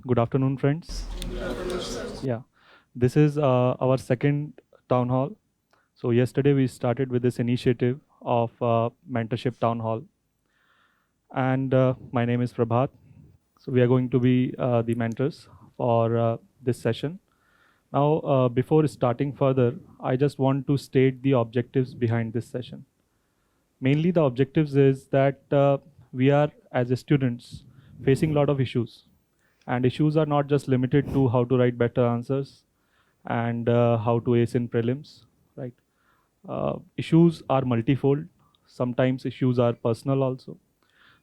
Good afternoon, friends. Yeah, this is our second town hall. So yesterday we started with this initiative of mentorship town hall, and my name is Prabhat. So we are going to be the mentors for this session. Now, before starting further, I just want to state the objectives behind this session. Mainly, the objectives is that we are as students facing a lot of issues, and issues are not just limited to how to write better answers and how to ace in prelims, right? Issues are multifold. Sometimes issues are personal also.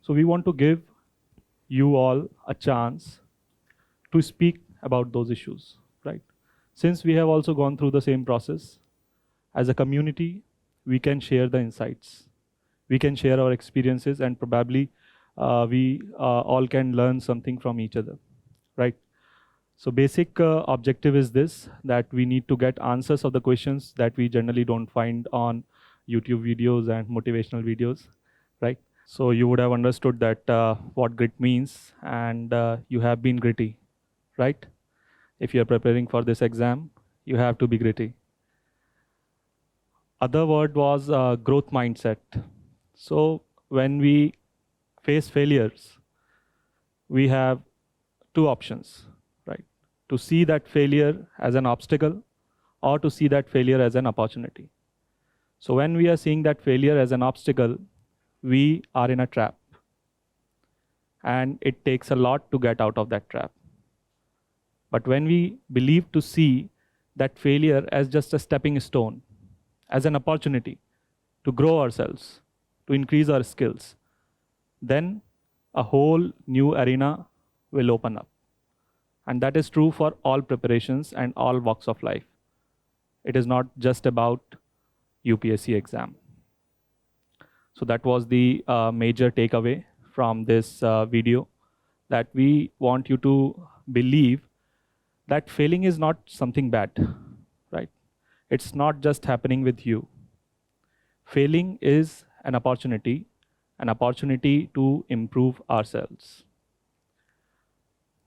So we want to give you all a chance to speak about those issues, right? Since we have also gone through the same process, as a community, we can share the insights. We can share our experiences, and probably we all can learn something from each other, right? So basic objective is this, that we need to get answers of the questions that we generally don't find on YouTube videos and motivational videos, right? So you would have understood that what grit means, and you have been gritty, right? If you're preparing for this exam, you have to be gritty. Other word was growth mindset. So when we face failures, we have two options, right? To see that failure as an obstacle or to see that failure as an opportunity. So when we are seeing that failure as an obstacle, we are in a trap. And it takes a lot to get out of that trap. But when we believe to see that failure as just a stepping stone, as an opportunity to grow ourselves, to increase our skills, then a whole new arena will open up. And that is true for all preparations and all walks of life. It is not just about UPSC exam. So that was the major takeaway from this video, that we want you to believe that failing is not something bad, right? It's not just happening with you. Failing is an opportunity to improve ourselves.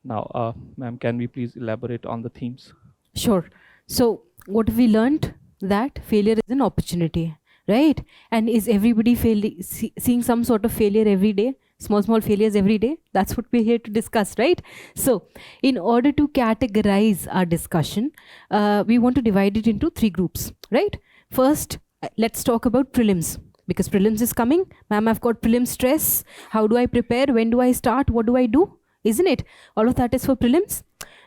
Now, ma'am, can we please elaborate on the themes? Sure. So what we learned, that failure is an opportunity, right? And is everybody seeing some sort of failure every day? Small failures every day? That's what we're here to discuss, right? So in order to categorize our discussion, we want to divide it into three groups, right? First, let's talk about prelims, because prelims is coming. Ma'am, I've got prelim stress. How do I prepare? When do I start? What do I do? Isn't it? All of that is for prelims.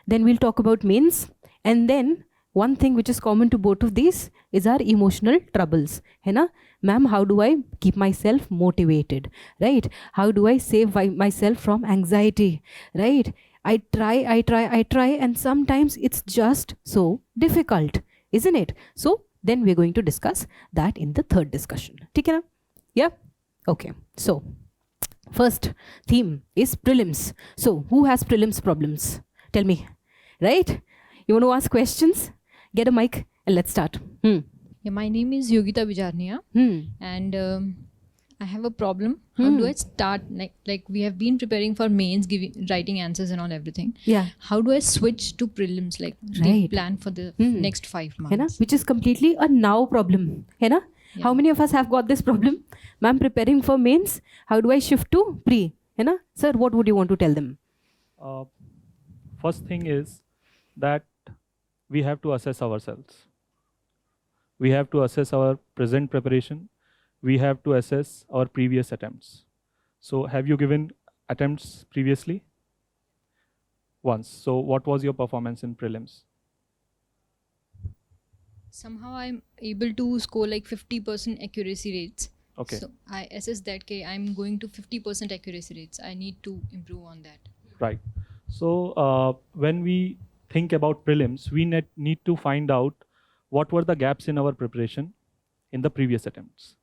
Then we'll talk about mains. And then one thing which is common to both of these is our emotional troubles. Hai na? Ma'am, how do I keep myself motivated? Right? How do I save myself from anxiety? Right? I try, and sometimes it's just so difficult. Isn't it? So then we're going to discuss that in the third discussion. Okay, na? Yeah? Okay. So first theme is prelims. So who has prelims problems? Tell me, right? You want to ask questions? Get a mic and let's start. Yeah, my name is Yogita Bijarnia, and I have a problem. How do I start? Like we have been preparing for mains, writing answers and all everything. Yeah. How do I switch to prelims? Like the plan for the next 5 months. Hai na? Which is completely a now problem. Hai na? Yeah. How many of us have got this problem? Ma'am, preparing for mains, how do I shift to pre? Hai na? Sir, what would you want to tell them? First thing is that we have to assess ourselves. We have to assess our present preparation. We have to assess our previous attempts. So have you given attempts previously? Once. So what was your performance in prelims? Somehow I'm able to score like 50% accuracy rates. Okay. So I assess that I'm going to 50% accuracy rates. I need to improve on that. Right. So when we think about prelims, we need to find out what were the gaps in our preparation in the previous attempts.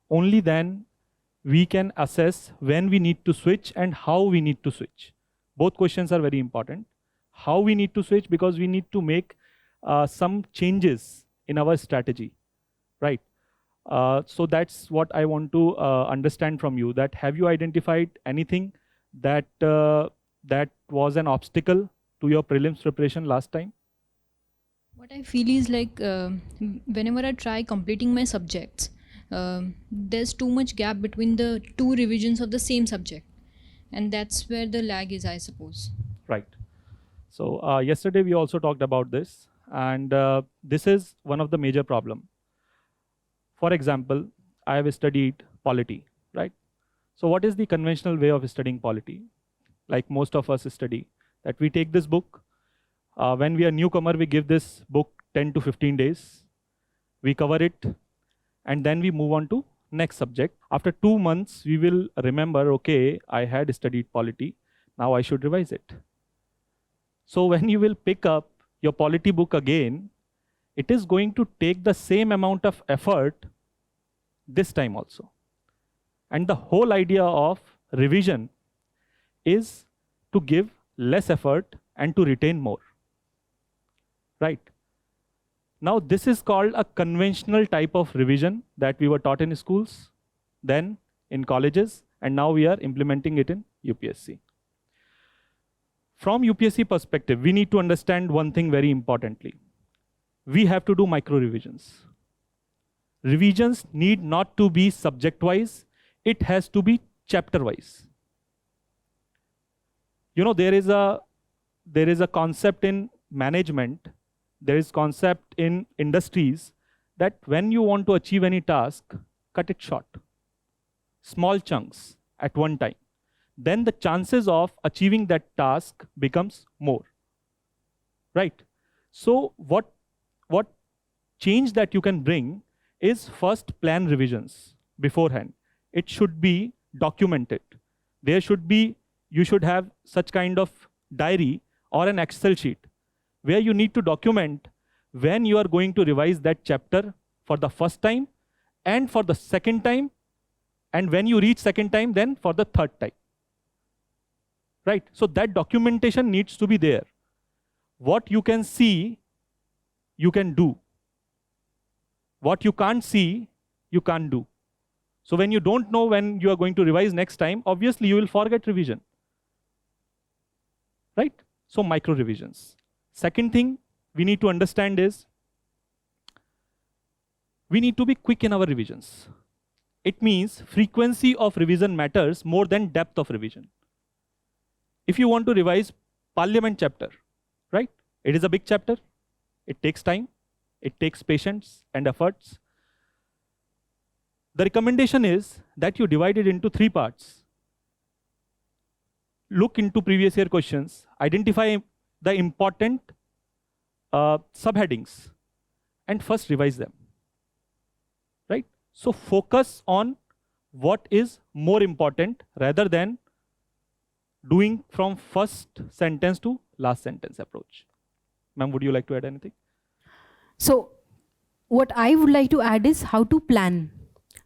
Only then we can assess when we need to switch and how we need to switch. Both questions are very important. How we need to switch, because we need to make some changes in our strategy, right? So that's what I want to understand from you, that have you identified anything that that was an obstacle to your prelims preparation last time? What I feel is like whenever I try completing my subjects, there's too much gap between the two revisions of the same subject, and that's where the lag is, I suppose. Right. So yesterday we also talked about this, and this is one of the major problem. For example, I have studied polity, right? So what is the conventional way of studying polity? Like most of us study, that we take this book. When we are newcomer, we give this book 10 to 15 days. We cover it, and then we move on to next subject. After 2 months, we will remember, okay, I had studied polity. Now I should revise it. So when you will pick up your polity book again, it is going to take the same amount of effort this time also. And the whole idea of revision is to give less effort and to retain more. Right? Now this is called a conventional type of revision that we were taught in schools, then in colleges, and now we are implementing it in UPSC. From UPSC perspective, we need to understand one thing very importantly. We have to do micro revisions. Revisions need not to be subject-wise, it has to be chapter-wise. You know, there is a concept in management, there is concept in industries that when you want to achieve any task, cut it short. Small chunks at one time. Then the chances of achieving that task becomes more. Right? So what change that you can bring is first plan revisions beforehand. It should be documented. There should be, you should have such kind of diary or an Excel sheet where you need to document when you are going to revise that chapter for the first time and for the second time, and when you reach second time, then for the third time. Right? So that documentation needs to be there. What you can see, you can do. What you can't see, you can't do. So when you don't know when you are going to revise next time, obviously you will forget revision. Right? So micro revisions. Second thing we need to understand is we need to be quick in our revisions. It means frequency of revision matters more than depth of revision. If you want to revise Parliament chapter, right? It is a big chapter. It takes time. It takes patience and efforts. The recommendation is that you divide it into 3 parts. Look into previous year questions, identify the important subheadings, and first revise them. Right? So focus on what is more important rather than doing from first sentence to last sentence approach. Ma'am, would you like to add anything? So what I would like to add is how to plan.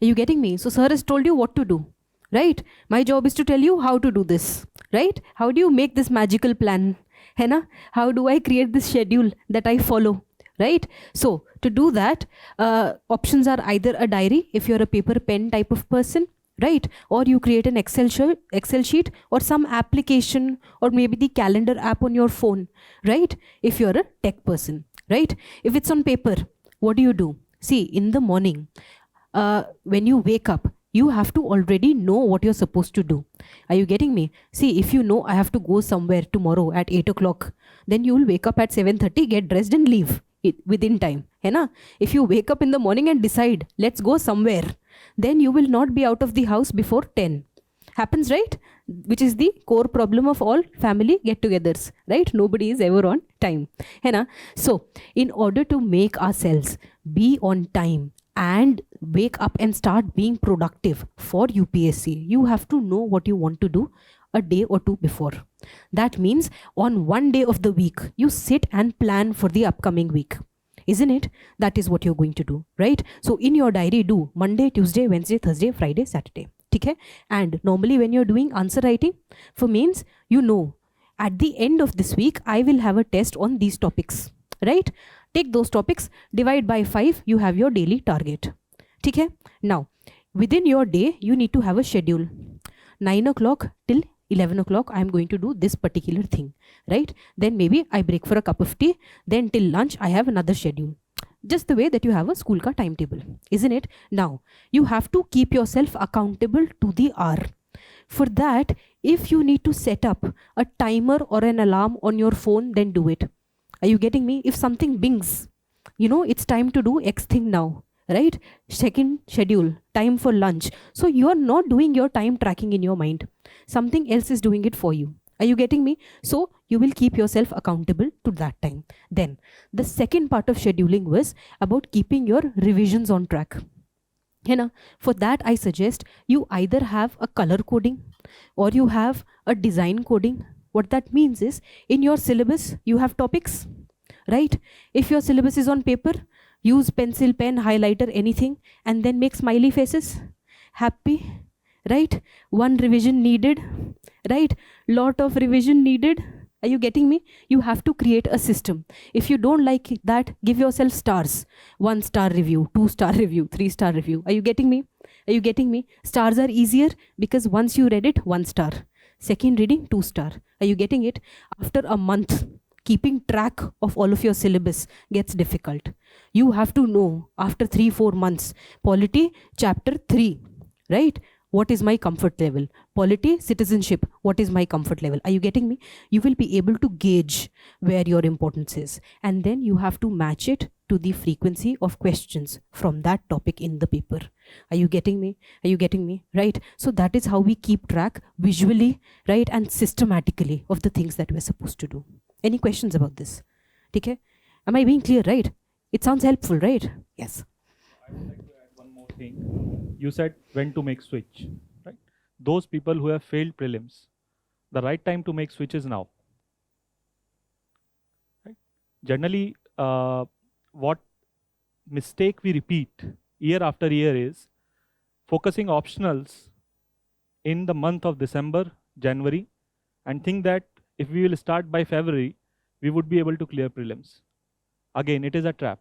Are you getting me? So sir has told you what to do, right? My job is to tell you how to do this, right? How do you make this magical plan? Henna? How do I create this schedule that I follow, right? So to do that, options are either a diary, if you're a paper pen type of person, right? Or you create an Excel sheet or some application, or maybe the calendar app on your phone, right? If you're a tech person, right? If it's on paper, what do? See, in the morning, when you wake up, you have to already know what you're supposed to do. Are you getting me? See, if you know I have to go somewhere tomorrow at 8 o'clock, then you will wake up at 7:30, get dressed and leave within time. Hai na? If you wake up in the morning and decide, let's go somewhere, then you will not be out of the house before 10. Happens, right? Which is the core problem of all family get-togethers, right? Nobody is ever on time. Hai na? So, in order to make ourselves be on time and wake up and start being productive for UPSC, you have to know what you want to do a day or two before. That means on one day of the week, you sit and plan for the upcoming week. Isn't it? That is what you're going to do, right? So in your diary, do Monday, Tuesday, Wednesday, Thursday, Friday, Saturday. Okay? And normally when you're doing answer writing for mains, you know, at the end of this week, I will have a test on these topics, right? Take those topics, divide by 5, you have your daily target. Okay? Now, within your day, you need to have a schedule. 9 o'clock till 11 o'clock I am going to do this particular thing, right? Then maybe I break for a cup of tea, then till lunch I have another schedule. Just the way that you have a school ka timetable, isn't it? Now, you have to keep yourself accountable to the hour. For that, if you need to set up a timer or an alarm on your phone, then do it. Are you getting me? If something bings, you know, it's time to do X thing now, right? Second schedule, time for lunch. So you are not doing your time tracking in your mind. Something else is doing it for you. Are you getting me? So you will keep yourself accountable to that time. Then the second part of scheduling was about keeping your revisions on track. For that, I suggest you either have a color coding or you have a design coding. What that means is, in your syllabus, you have topics, right? If your syllabus is on paper, use pencil, pen, highlighter, anything, and then make smiley faces. Happy, right? One revision needed, right? Lot of revision needed. Are you getting me? You have to create a system. If you don't like that, give yourself stars. 1-star review, 2-star review, 3-star review. Are you getting me? Are you getting me? Stars are easier because once you read it, 1 star. Second reading, 2-star. Are you getting it? After a month, keeping track of all of your syllabus gets difficult. You have to know after 3-4 months, polity chapter 3, right? What is my comfort level? Polity, citizenship, what is my comfort level? Are you getting me? You will be able to gauge where your importance is. And then you have to match it to the frequency of questions from that topic in the paper. Are you getting me? Are you getting me? Right? So that is how we keep track visually, right? And systematically of the things that we're supposed to do. Any questions about this? Okay? Am I being clear, right? It sounds helpful, right? Yes. I would like to add one more thing. You said when to make switch, right? Those people who have failed prelims, the right time to make switch is now. Right? Generally, what mistake we repeat year after year is focusing optionals in the month of December, January, and think that if we will start by February, we would be able to clear prelims. Again, it is a trap.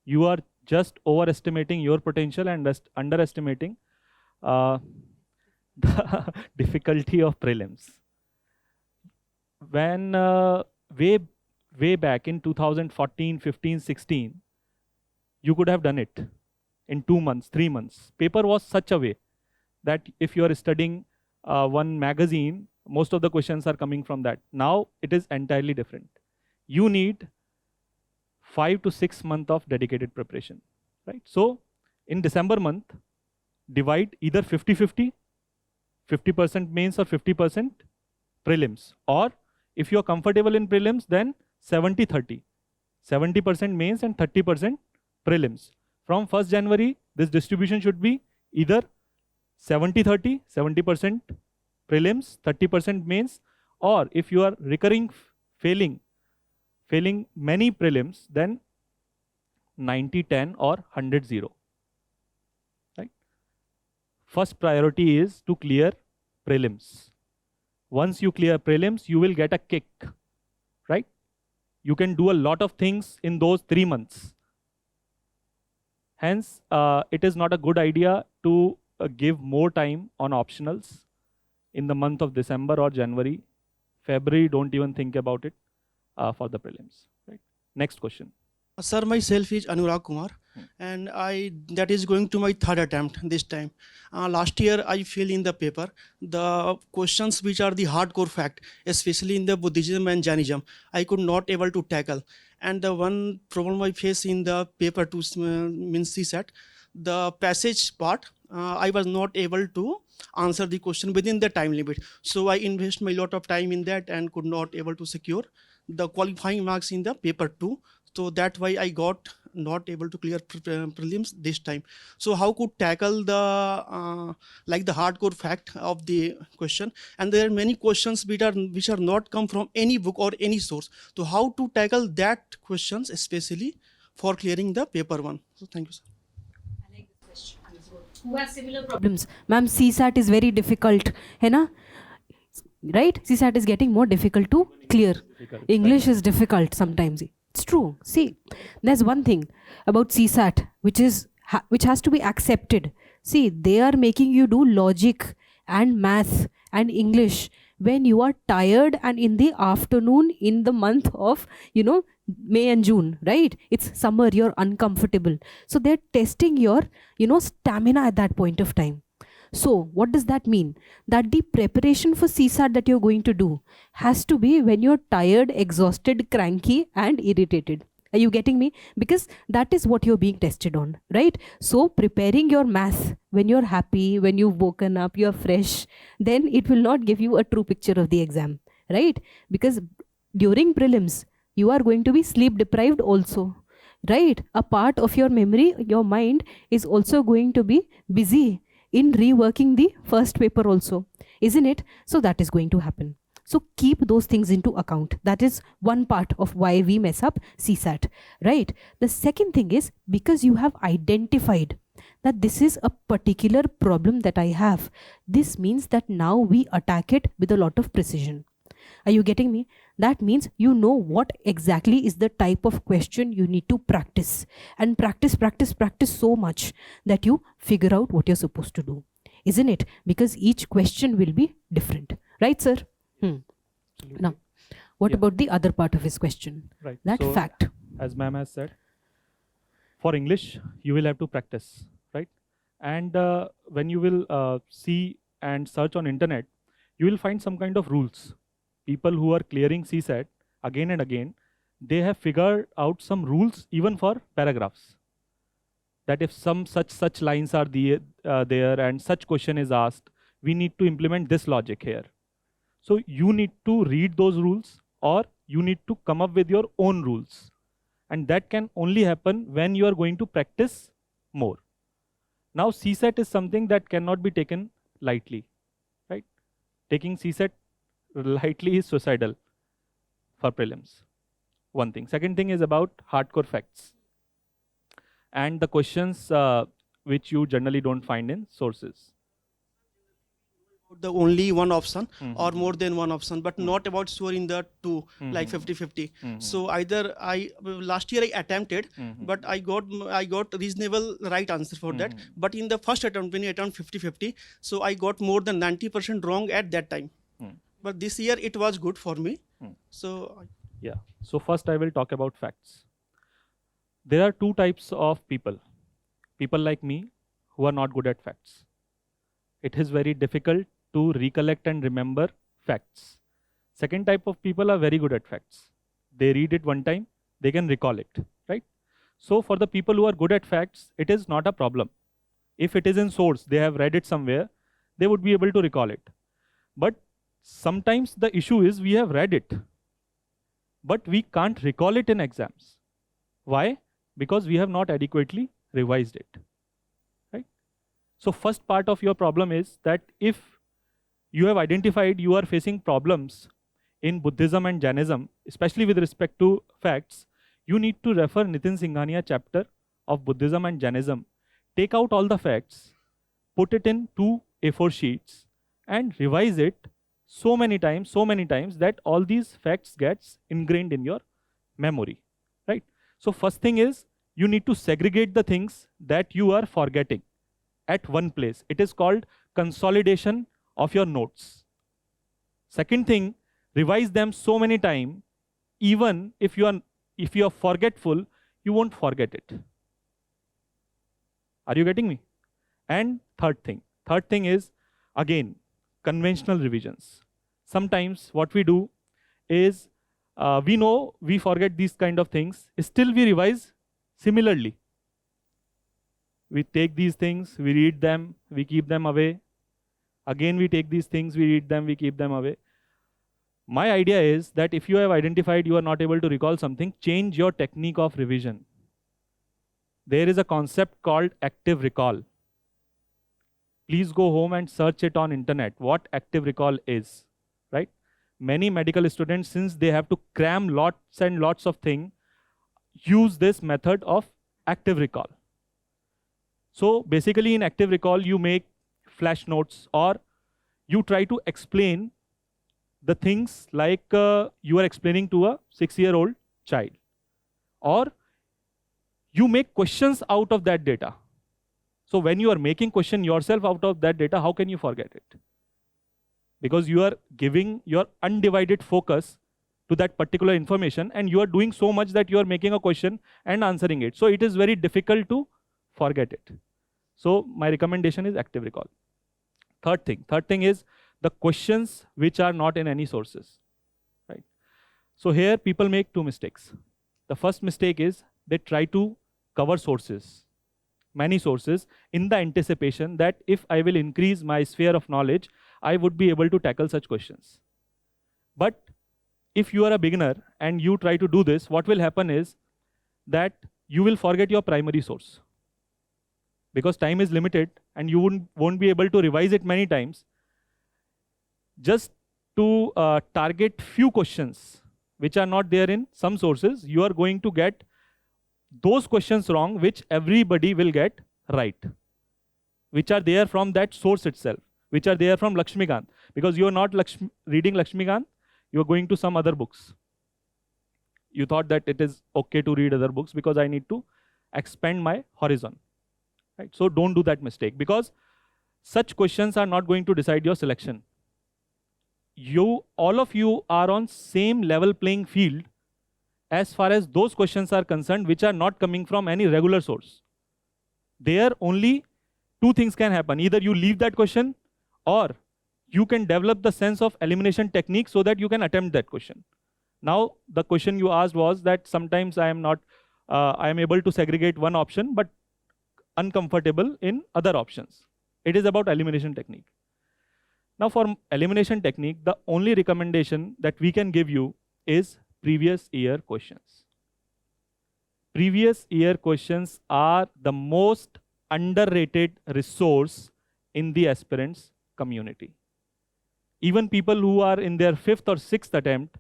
You are just overestimating your potential and underestimating the difficulty of prelims. When way back in 2014, 15, 16, you could have done it in 2 months, 3 months. Paper was such a way that if you are studying one magazine, most of the questions are coming from that. Now it is entirely different. You need 5 to 6 months of dedicated preparation, right? So in December month, divide either 50-50, 50% mains or 50% prelims. Or if you are comfortable in prelims, then 70-30, 70% mains and 30% prelims. From 1st January, this distribution should be either 70-30, 70% prelims, 30% mains, or if you are recurring failing many prelims, then 90-10 or 100-0. Right? First priority is to clear prelims. Once you clear prelims, you will get a kick, right? You can do a lot of things in those 3 months. Hence, it is not a good idea to give more time on optionals in the month of December or January. February, don't even think about it for the prelims. Right? Next question. Sir, myself is Anurag Kumar, and that is going to my 3rd attempt this time. Last year I failed in the paper. The questions which are the hardcore fact, especially in the Buddhism and Jainism, I could not able to tackle. And the one problem I face in the paper 2 means CSAT, the passage part, I was not able to answer the question within the time limit. So I invest my lot of time in that and could not able to secure the qualifying marks in the paper 2. So that's why I got not able to clear prelims this time. So how could tackle the like the hardcore fact of the question? And there are many questions which are not come from any book or any source. So how to tackle that questions, especially for clearing the paper 1? So thank you, sir. I like this question. Who has similar problems? Ma'am, CSAT is very difficult, है ना? Right? CSAT is getting more difficult to clear. English is difficult sometimes. It's true. See, there's one thing about CSAT which has to be accepted. See, they are making you do logic and math and English when you are tired and in the afternoon in the month of, May and June, right? It's summer, you're uncomfortable. So they're testing your, stamina at that point of time. So what does that mean? That the preparation for CSAT that you're going to do has to be when you're tired, exhausted, cranky, and irritated. Are you getting me? Because that is what you're being tested on, right? So preparing your math when you're happy, when you've woken up, you're fresh, then it will not give you a true picture of the exam, right? Because during prelims, you are going to be sleep deprived also, right? A part of your memory, your mind is also going to be busy in reworking the first paper also, isn't it? So that is going to happen. So keep those things into account. That is one part of why we mess up CSAT, right? The second thing is because you have identified that this is a particular problem that I have. This means that now we attack it with a lot of precision. Are you getting me? That means you know what exactly is the type of question you need to practice, and practice so much that you figure out what you're supposed to do, isn't it? Because each question will be different, right, sir? Now, what about the other part of his question? Right. That So, fact. as ma'am has said, for English, you will have to practice, right? And when you will see and search on internet, you will find some kind of rules. People who are clearing CSAT again and again, they have figured out some rules even for paragraphs. That if some such lines are there and such question is asked, we need to implement this logic here. So you need to read those rules, or you need to come up with your own rules. And that can only happen when you are going to practice more. Now CSAT is something that cannot be taken lightly, right? Taking CSAT lightly is suicidal for prelims. One thing. Second thing is about hardcore facts and the questions which you generally don't find in sources. The only one option or more than one option, but not about storing the two, like 50-50. So either last year I attempted, but I got reasonable right answer for that. But in the first attempt, when I attempted 50-50, so I got more than 90% wrong at that time. But this year it was good for me. So yeah. So first I will talk about facts. There are two types of people. People like me who are not good at facts. It is very difficult to recollect and remember facts. Second type of people are very good at facts. They read it one time, they can recall it, right? So for the people who are good at facts, it is not a problem. If it is in source, they have read it somewhere, they would be able to recall it. But sometimes the issue is we have read it, but we can't recall it in exams. Why? Because we have not adequately revised it, right? So first part of your problem is that if you have identified you are facing problems in Buddhism and Jainism, especially with respect to facts, you need to refer Nitin Singhania chapter of Buddhism and Jainism, take out all the facts, put it in 2 A4 sheets and revise it so many times that all these facts gets ingrained in your memory, right? So first thing is you need to segregate the things that you are forgetting at one place. It is called consolidation of your notes. Second thing, revise them so many times, even if you are forgetful, you won't forget it. Are you getting me? And third thing is again conventional revisions. Sometimes what we do is we know we forget these kind of things, still we revise similarly. We take these things, we read them, we keep them away. Again, we take these things, we read them, we keep them away. My idea is that if you have identified you are not able to recall something, change your technique of revision. There is a concept called active recall. Please go home and search it on internet, what active recall is, right? Many medical students, since they have to cram lots and lots of things, use this method of active recall. So basically in active recall, you make flash notes or you try to explain the things like you are explaining to a 6-year-old child, or you make questions out of that data. So when you are making question yourself out of that data, how can you forget it? because you are giving your undivided focus to that particular information, and you are doing so much that you are making a question and answering it. So it is very difficult to forget it. So my recommendation is active recall. Third thing is the questions which are not in any sources, right? So here people make two mistakes. The first mistake is they try to cover sources, many sources, in the anticipation that if I will increase my sphere of knowledge, I would be able to tackle such questions. But if you are a beginner and you try to do this, what will happen is that you will forget your primary source. Because time is limited and you won't be able to revise it many times. Just to target few questions which are not there in some sources, you are going to get those questions wrong which everybody will get right, which are there from that source itself, which are there from Lakshmikant. Because you are not reading Lakshmikant, you are going to some other books. You thought that it is okay to read other books because I need to expand my horizon. Right? So don't do that mistake, because such questions are not going to decide your selection. All of you are on same level playing field as far as those questions are concerned which are not coming from any regular source. There only two things can happen. Either you leave that question, or you can develop the sense of elimination technique so that you can attempt that question. Now, the question you asked was that sometimes I am able to segregate one option, but uncomfortable in other options. It is about elimination technique. Now for elimination technique, the only recommendation that we can give you is previous year questions. Previous year questions are the most underrated resource in the aspirants community. Even people who are in their 5th or 6th attempt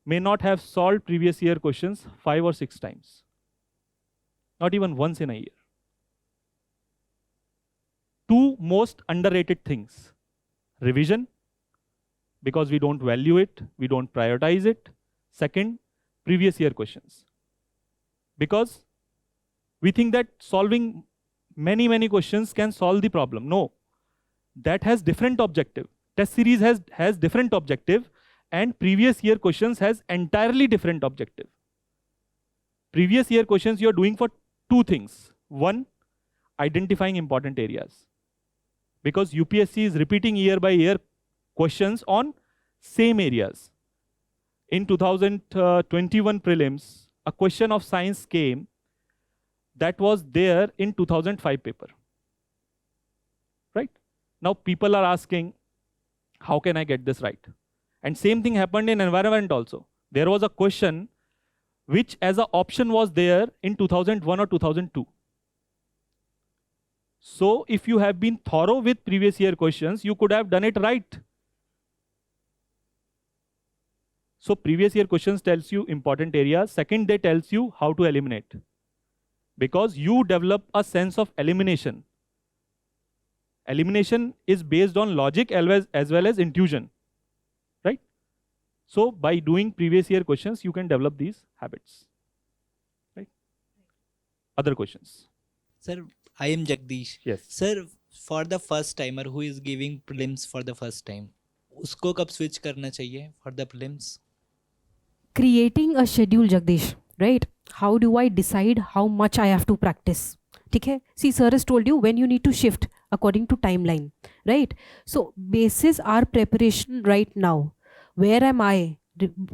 may not have solved previous year questions 5 or 6 times. Not even once in a year. Two most underrated things: revision, because we don't value it, we don't prioritize it. Second, previous year questions, because we think that solving many questions can solve the problem. No, that has different objective. Test series has different objective, and previous year questions has entirely different objective. Previous year questions you are doing for two things. One, identifying important areas, because UPSC is repeating year by year questions on same areas. In 2021 prelims, a question of science came that was there in 2005 paper. Right? Now people are asking, how can I get this right? And same thing happened in environment also. There was a question which as an option was there in 2001 or 2002. So if you have been thorough with previous year questions, you could have done it right. So previous year questions tells you important areas. Second, they tells you how to eliminate, because you develop a sense of elimination. Elimination is based on logic as well as intuition, right? So by doing previous year questions, you can develop these habits, right? Other questions? Sir, I am Jagdish. Yes. Sir, for the first timer who is giving prelims for the first time, उसको कब switch करना चाहिए for the prelims? Creating a schedule, Jagdish, right? How do I decide how much I have to practice? Okay? See, sir has told you when you need to shift according to timeline, right? So basis our preparation right now. Where am I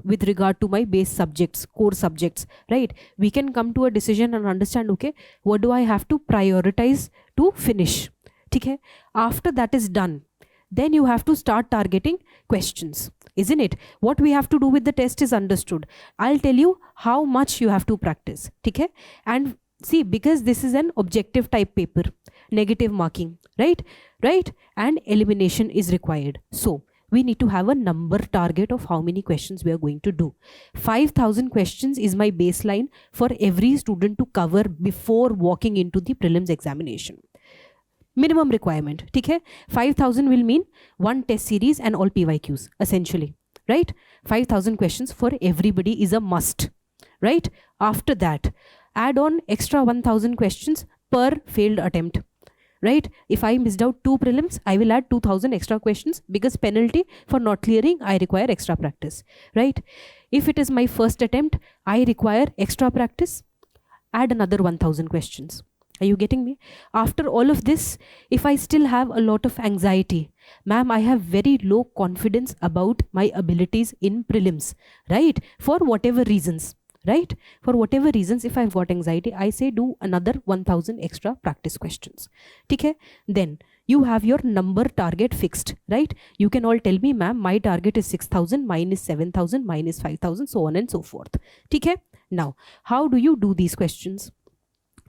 with regard to my base subjects, core subjects, right? We can come to a decision and understand, okay, what do I have to prioritize to finish? Okay? After that is done, then you have to start targeting questions, isn't it? What we have to do with the test is understood. I'll tell you how much you have to practice. Okay? And see, because this is an objective type paper, negative marking, right? Right? And elimination is required. So we need to have a number target of how many questions we are going to do. 5,000 questions is my baseline for every student to cover before walking into the prelims examination. Minimum requirement, okay? 5,000 will mean one test series and all PYQs, essentially, right? 5,000 questions for everybody is a must, right? After that, add on extra 1,000 questions per failed attempt. right? If I missed out 2 prelims, I will add 2000 extra questions because penalty for not clearing, I require extra practice, right? If it is my first attempt, I require extra practice, add another 1000 questions. Are you getting me? After all of this, if I still have a lot of anxiety, ma'am, I have very low confidence about my abilities in prelims, right? For whatever reasons, right? For whatever reasons, if I've got anxiety, I say do another 1000 extra practice questions. Okay? Then you have your number target fixed, right? You can all tell me, ma'am, my target is 6000, mine is 7000, mine is 5000, so on and so forth. Okay? Now, how do you do these questions?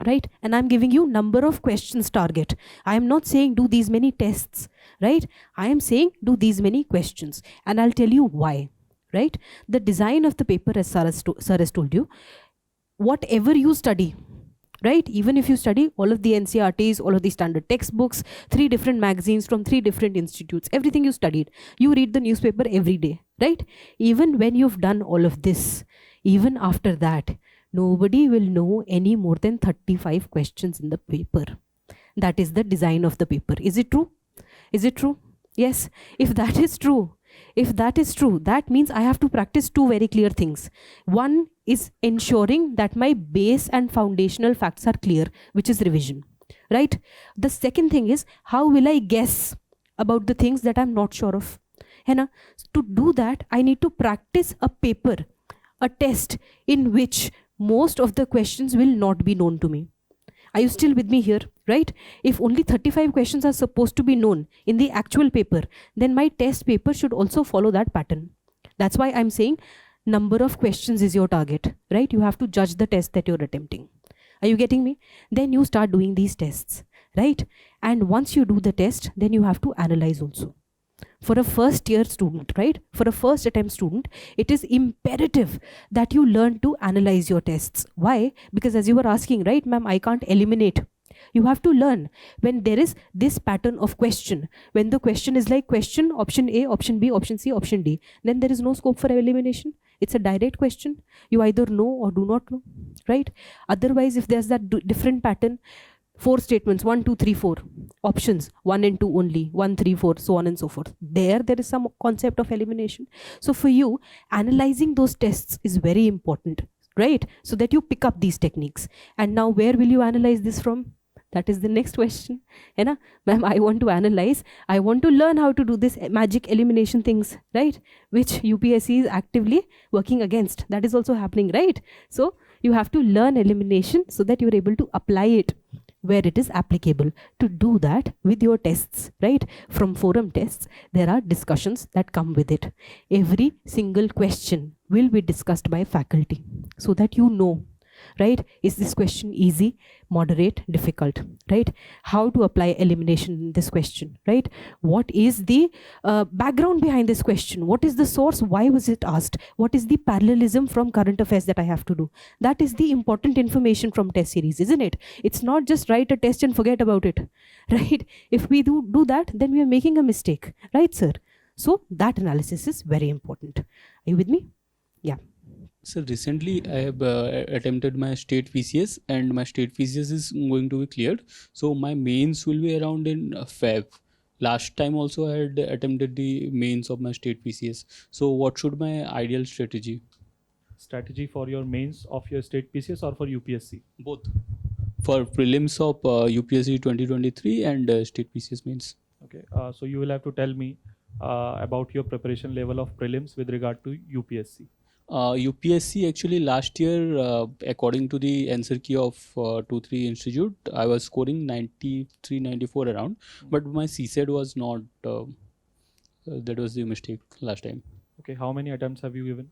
Right? And I'm giving you number of questions target. I am not saying do these many tests, right? I am saying do these many questions, and I'll tell you why, right? The design of the paper, as sir has told you, whatever you study, right? Even if you study all of the NCRTs, all of the standard textbooks, 3 different magazines from 3 different institutes, everything you studied, you read the newspaper every day, right? Even when you've done all of this, even after that, nobody will know any more than 35 questions in the paper. That is the design of the paper. Is it true? Is it true? Yes. If that is true, that means I have to practice 2 very clear things. One is ensuring that my base and foundational facts are clear, which is revision, right? The second thing is, how will I guess about the things that I'm not sure of? Henna? To do that, I need to practice a paper, a test in which most of the questions will not be known to me. Are you still with me here, right? If only 35 questions are supposed to be known in the actual paper, then my test paper should also follow that pattern. That's why I'm saying number of questions is your target, right? You have to judge the test that you're attempting. Are you getting me? Then you start doing these tests, right? And once you do the test, then you have to analyze also. For a first year student, right? For a first attempt student, it is imperative that you learn to analyze your tests. Why? Because as you were asking, right, ma'am, I can't eliminate. You have to learn when there is this pattern of question. When the question is like question, option A, option B, option C, option D, then there is no scope for elimination. It's a direct question. You either know or do not know, right? Otherwise, if there's that different pattern, 4 statements, 1, 2, 3, 4 options, 1 and 2 only, 1, 3, 4, so on and so forth. There is some concept of elimination. So for you, analyzing those tests is very important, right? So that you pick up these techniques. And now where will you analyze this from? That is the next question. Ma'am, I want to analyze. I want to learn how to do this magic elimination things, right? Which UPSC is actively working against. That is also happening, right? So you have to learn elimination so that you're able to apply it where it is applicable. To do that with your tests, right? From forum tests, there are discussions that come with it. Every single question will be discussed by faculty so that you know, right? Is this question easy, moderate, difficult, right? How to apply elimination in this question, right? What is the background behind this question? What is the source? Why was it asked? What is the parallelism from current affairs that I have to do? That is the important information from test series, isn't it? It's not just write a test and forget about it, right? If we do that, then we are making a mistake, right, sir? So that analysis is very important. Are you with me? Yeah. So recently I have attempted my state PCS and my state PCS is going to be cleared. So my mains will be around in Feb. Last time also I had attempted the mains of my state PCS. So what should my ideal strategy? Strategy for your mains of your state PCS or for UPSC? Both. For prelims of UPSC 2023 and state PCS mains. Okay, so you will have to tell me about your preparation level of prelims with regard to UPSC. UPSC actually last year, according to the answer key of 2-3 institute, I was scoring 93, 94 around, but my CSET was not, that was the mistake last time. Okay, how many attempts have you given?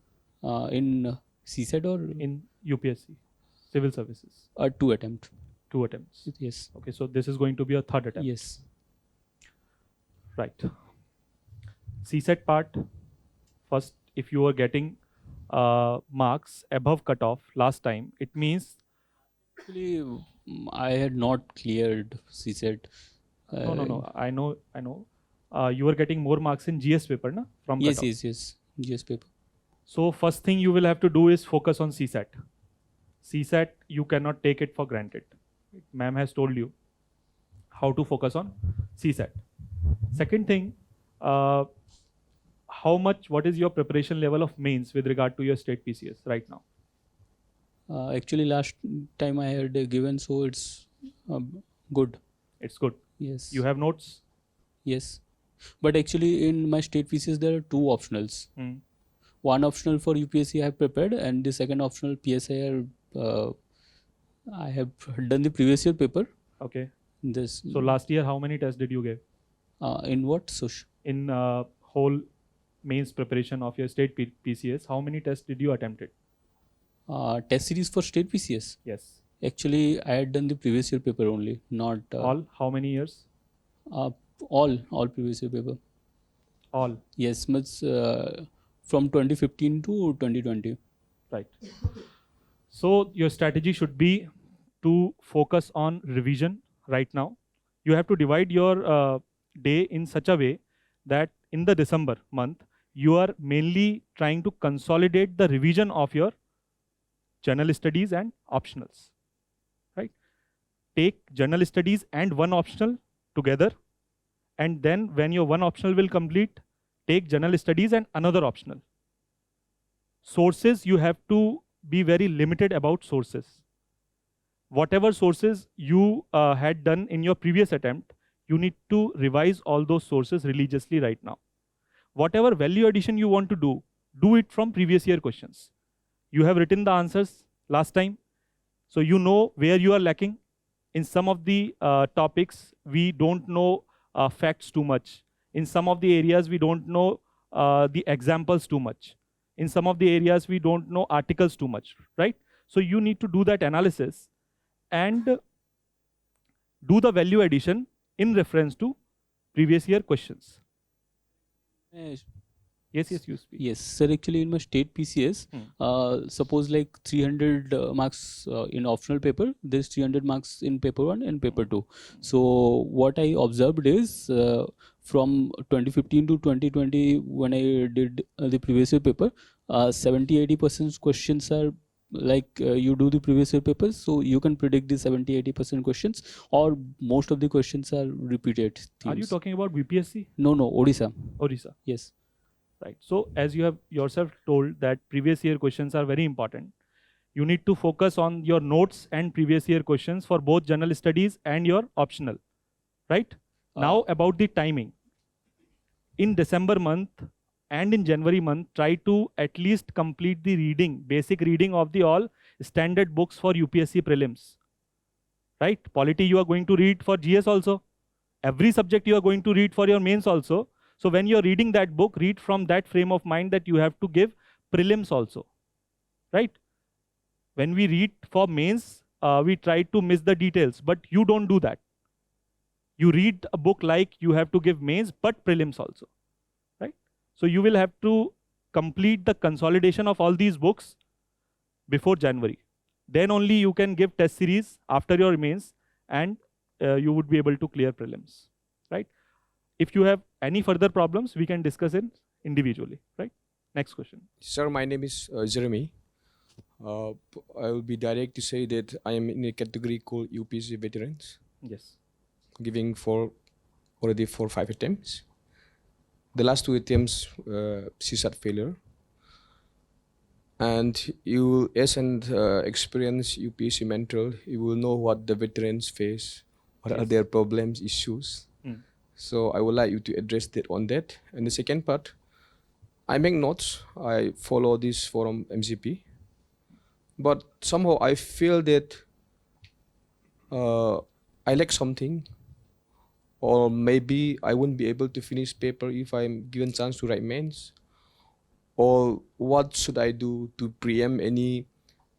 In CSET or? In UPSC, civil services? 2 attempts. 2 attempts? Yes. Okay, so this is going to be a 3rd attempt? Yes. Right. CSET part, first, if you are getting marks above cutoff last time, it means Actually, I had not cleared CSET. No. I know. You were getting more marks in GS paper, na? From cutoff. Yes. GS paper. So first thing you will have to do is focus on CSAT. CSAT, you cannot take it for granted. Ma'am has told you. how to focus on CSAT. Second thing, what is your preparation level of mains with regard to your state PCS right now? Actually, last time I had given, so it's good. It's good. Yes. You have notes? Yes. But actually, in my state pieces, there are two optionals. One optional for UPSC I have prepared, and the second optional PSI I have done the previous year paper. Okay. This. So last year, how many tests did you give? In what? So In whole mains preparation of your state PCS, how many tests did you attempt it? test series for state PCS. Yes. Actually, I had done the previous year paper only, not All? How many years? all previous year paper. All. Yes, from 2015 to 2020. Right. So your strategy should be to focus on revision right now. You have to divide your day in such a way that in the December month, you are mainly trying to consolidate the revision of your general studies and optionals, right? Take general studies and one optional together, and then when your one optional will complete, take general studies and another optional. Sources, you have to be very limited about sources. Whatever sources you had done in your previous attempt, you need to revise all those sources religiously right now. Whatever value addition you want to do it from previous year questions. You have written the answers last time, so you know where you are lacking. In some of the topics, we don't know facts too much. In some of the areas, we don't know the examples too much. In some of the areas, we don't know articles too much, right? So you need to do that analysis and do the value addition in reference to previous year questions. Yes, you speak. Yes, sir. Actually, in my state PCS, suppose like 300 marks in optional paper, there's 300 marks in paper 1 and paper 2. So what I observed is from 2015 to 2020, when I did the previous year paper, 70-80% questions are like you do the previous year papers, so you can predict the 70-80% questions, or most of the questions are repeated themes. Are you talking about UPSC? No, Odisha. Odisha. Yes. Right. So as you have yourself told that previous year questions are very important, you need to focus on your notes and previous year questions for both general studies and your optional, right? Now about the timing. In December month and in January month, try to at least complete the reading, basic reading of the all standard books for UPSC prelims, right? Polity you are going to read for GS also. Every subject you are going to read for your mains also. So when you're reading that book, read from that frame of mind that you have to give prelims also, right? When we read for mains, we try to miss the details, but you don't do that. You read a book like you have to give mains, but prelims also, right? So you will have to complete the consolidation of all these books before January. Then only you can give test series after your mains, and you would be able to clear prelims, right? If you have any further problems, we can discuss it individually, right? Next question. Sir, my name is Jeremy. I will be direct to say that I am in a category called UPSC veterans, Yes. giving already 4-5 attempts. The last 2 attempts, CSAT failure. And you, as an experienced UPSC mentor, you will know what the veterans face, what are their problems, issues. So I would like you to address that on that. And the second part, I make notes. I follow this forum MCP. But somehow I feel that I lack something, or maybe I won't be able to finish paper if I'm given chance to write mains. Or what should I do to preempt any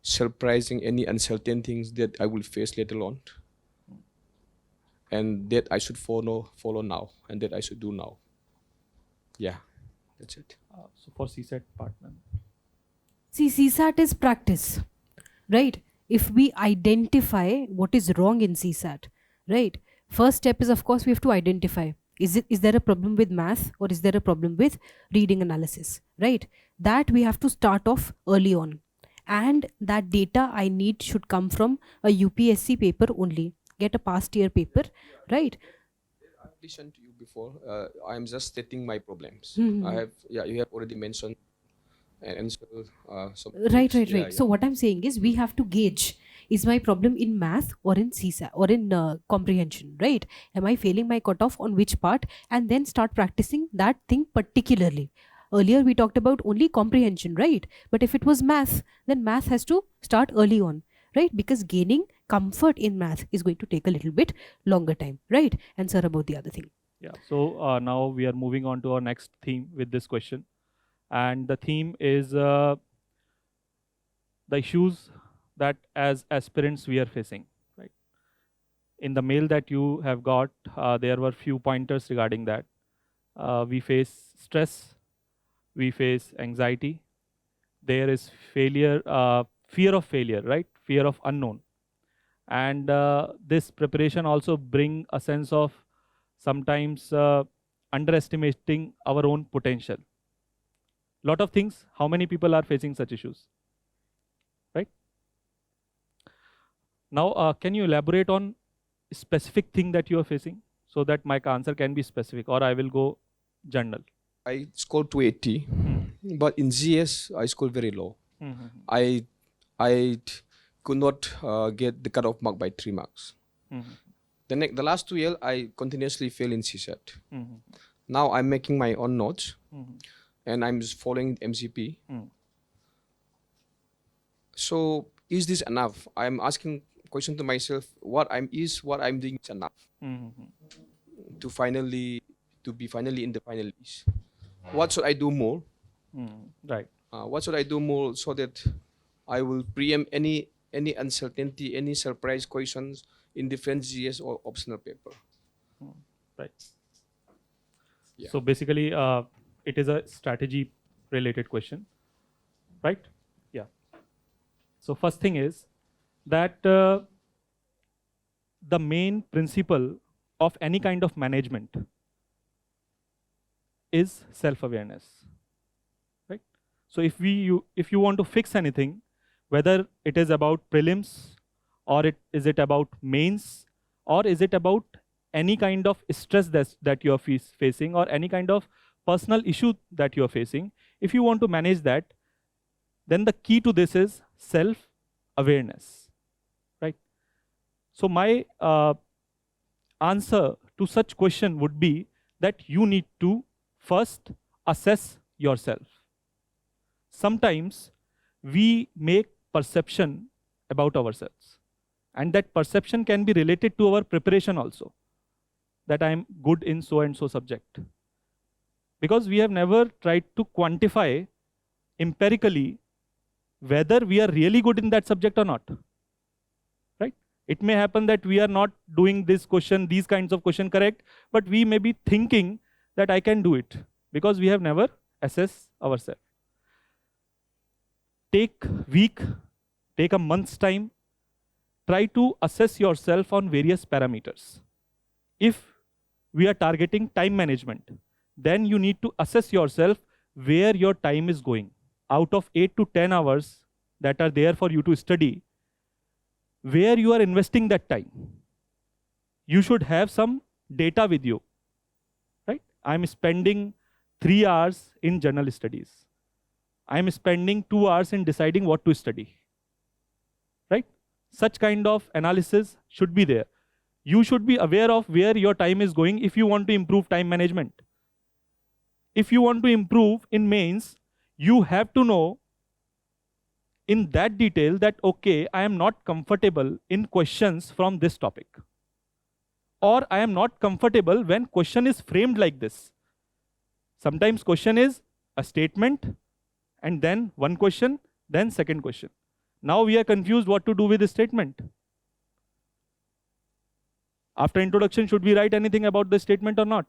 surprising, any uncertain things that I will face later on? And that I should follow now, and that I should do now. Yeah, that's it. So for CSAT partner. See, CSAT is practice, right? If we identify what is wrong in CSAT, right? First step is, of course, we have to identify. Is there a problem with math, or is there a problem with reading analysis, right? That we have to start off early on. And that data I need should come from a UPSC paper only. get a past year paper, right? I've listened to you before. I'm just stating my problems. Mhm. I have, yeah, you have already mentioned and answered some. Right, things. right, Yeah, right. So what I'm saying is we have to gauge, is my problem in math or in CSAT or in comprehension, right? Am I failing my cutoff on which part? And then start practicing that thing particularly. Earlier we talked about only comprehension, right? But if it was math, then math has to start early on, right? Because gaining comfort in math is going to take a little bit longer time, right? And sir, about the other thing. Yeah. So now we are moving on to our next theme with this question, and the theme is the issues that as aspirants we are facing. Right. In the mail that you have got, there were few pointers regarding that. We face stress, we face anxiety. There is failure, fear of failure, right? Fear of unknown, and this preparation also bring a sense of sometimes underestimating our own potential. Lot of things. How many people are facing such issues, right? Now, can you elaborate on specific thing that you are facing so that my answer can be specific, or I will go general. I scored 280, but in GS I scored very low. Mhm. I could not get the cutoff mark by 3 marks. Mhm. The last 2 years I continuously fail in CSAT. Mhm. Now I'm making my own notes Mhm. and I'm just following MCP. Mm. So is this enough? I'm asking question to myself: what I'm doing is enough Mhm. to be finally in the final list? What should I do more? Right. What should I do more so that I will preempt any uncertainty, any surprise questions in different GS or optional paper? Right. Yeah. So basically, it is a strategy related question, right? Yeah. So first thing is that the main principle of any kind of management is self-awareness, right? So if you want to fix anything, whether it is about prelims or is it about mains, or is it about any kind of stress that you are facing, or any kind of personal issue that you are facing, if you want to manage that, then the key to this is self-awareness, right? So my answer to such question would be that you need to first assess yourself. Sometimes we make perception about ourselves, and that perception can be related to our preparation also, that I'm good in so and so subject, because we have never tried to quantify empirically whether we are really good in that subject or not, right? It may happen that we are not doing this question, these kinds of question correct, but we may be thinking that I can do it, because we have never assessed ourselves. Take week, take a month's time, try to assess yourself on various parameters. If we are targeting time management, then you need to assess yourself where your time is going. Out of 8 to 10 hours that are there for you to study, where you are investing that time. You should have some data with you, right? I'm spending 3 hours in general studies. I'm spending 2 hours in deciding what to study, right? Such kind of analysis should be there. You should be aware of where your time is going if you want to improve time management. If you want to improve in mains, you have to know in that detail that, okay, I am not comfortable in questions from this topic, or I am not comfortable when question is framed like this. Sometimes question is a statement and then one question, then second question. Now we are confused what to do with this statement. After introduction, should we write anything about the statement or not?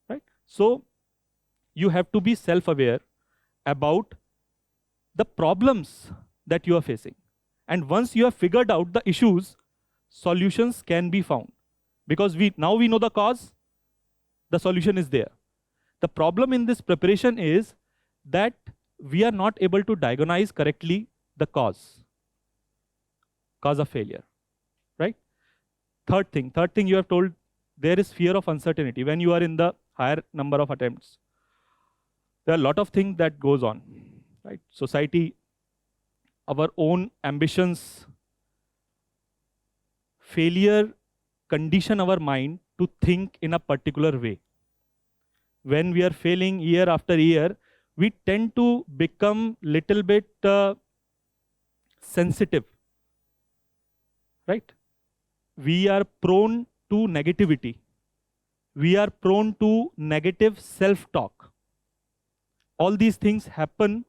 Right? So you have to be self-aware about the problems that you are facing. And once you have figured out the issues, solutions can be found. Because now we know the cause, the solution is there. The problem in this preparation is that we are not able to diagnose correctly the cause of failure, right? Third thing you have told, there is fear of uncertainty when you are in the higher number of attempts. There are a lot of things that goes on, right? Society, our own ambitions, failure condition our mind to think in a particular way. When we are failing year after year, we tend to become little bit sensitive, right? We are prone to negativity. We are prone to negative self-talk. All these things happen.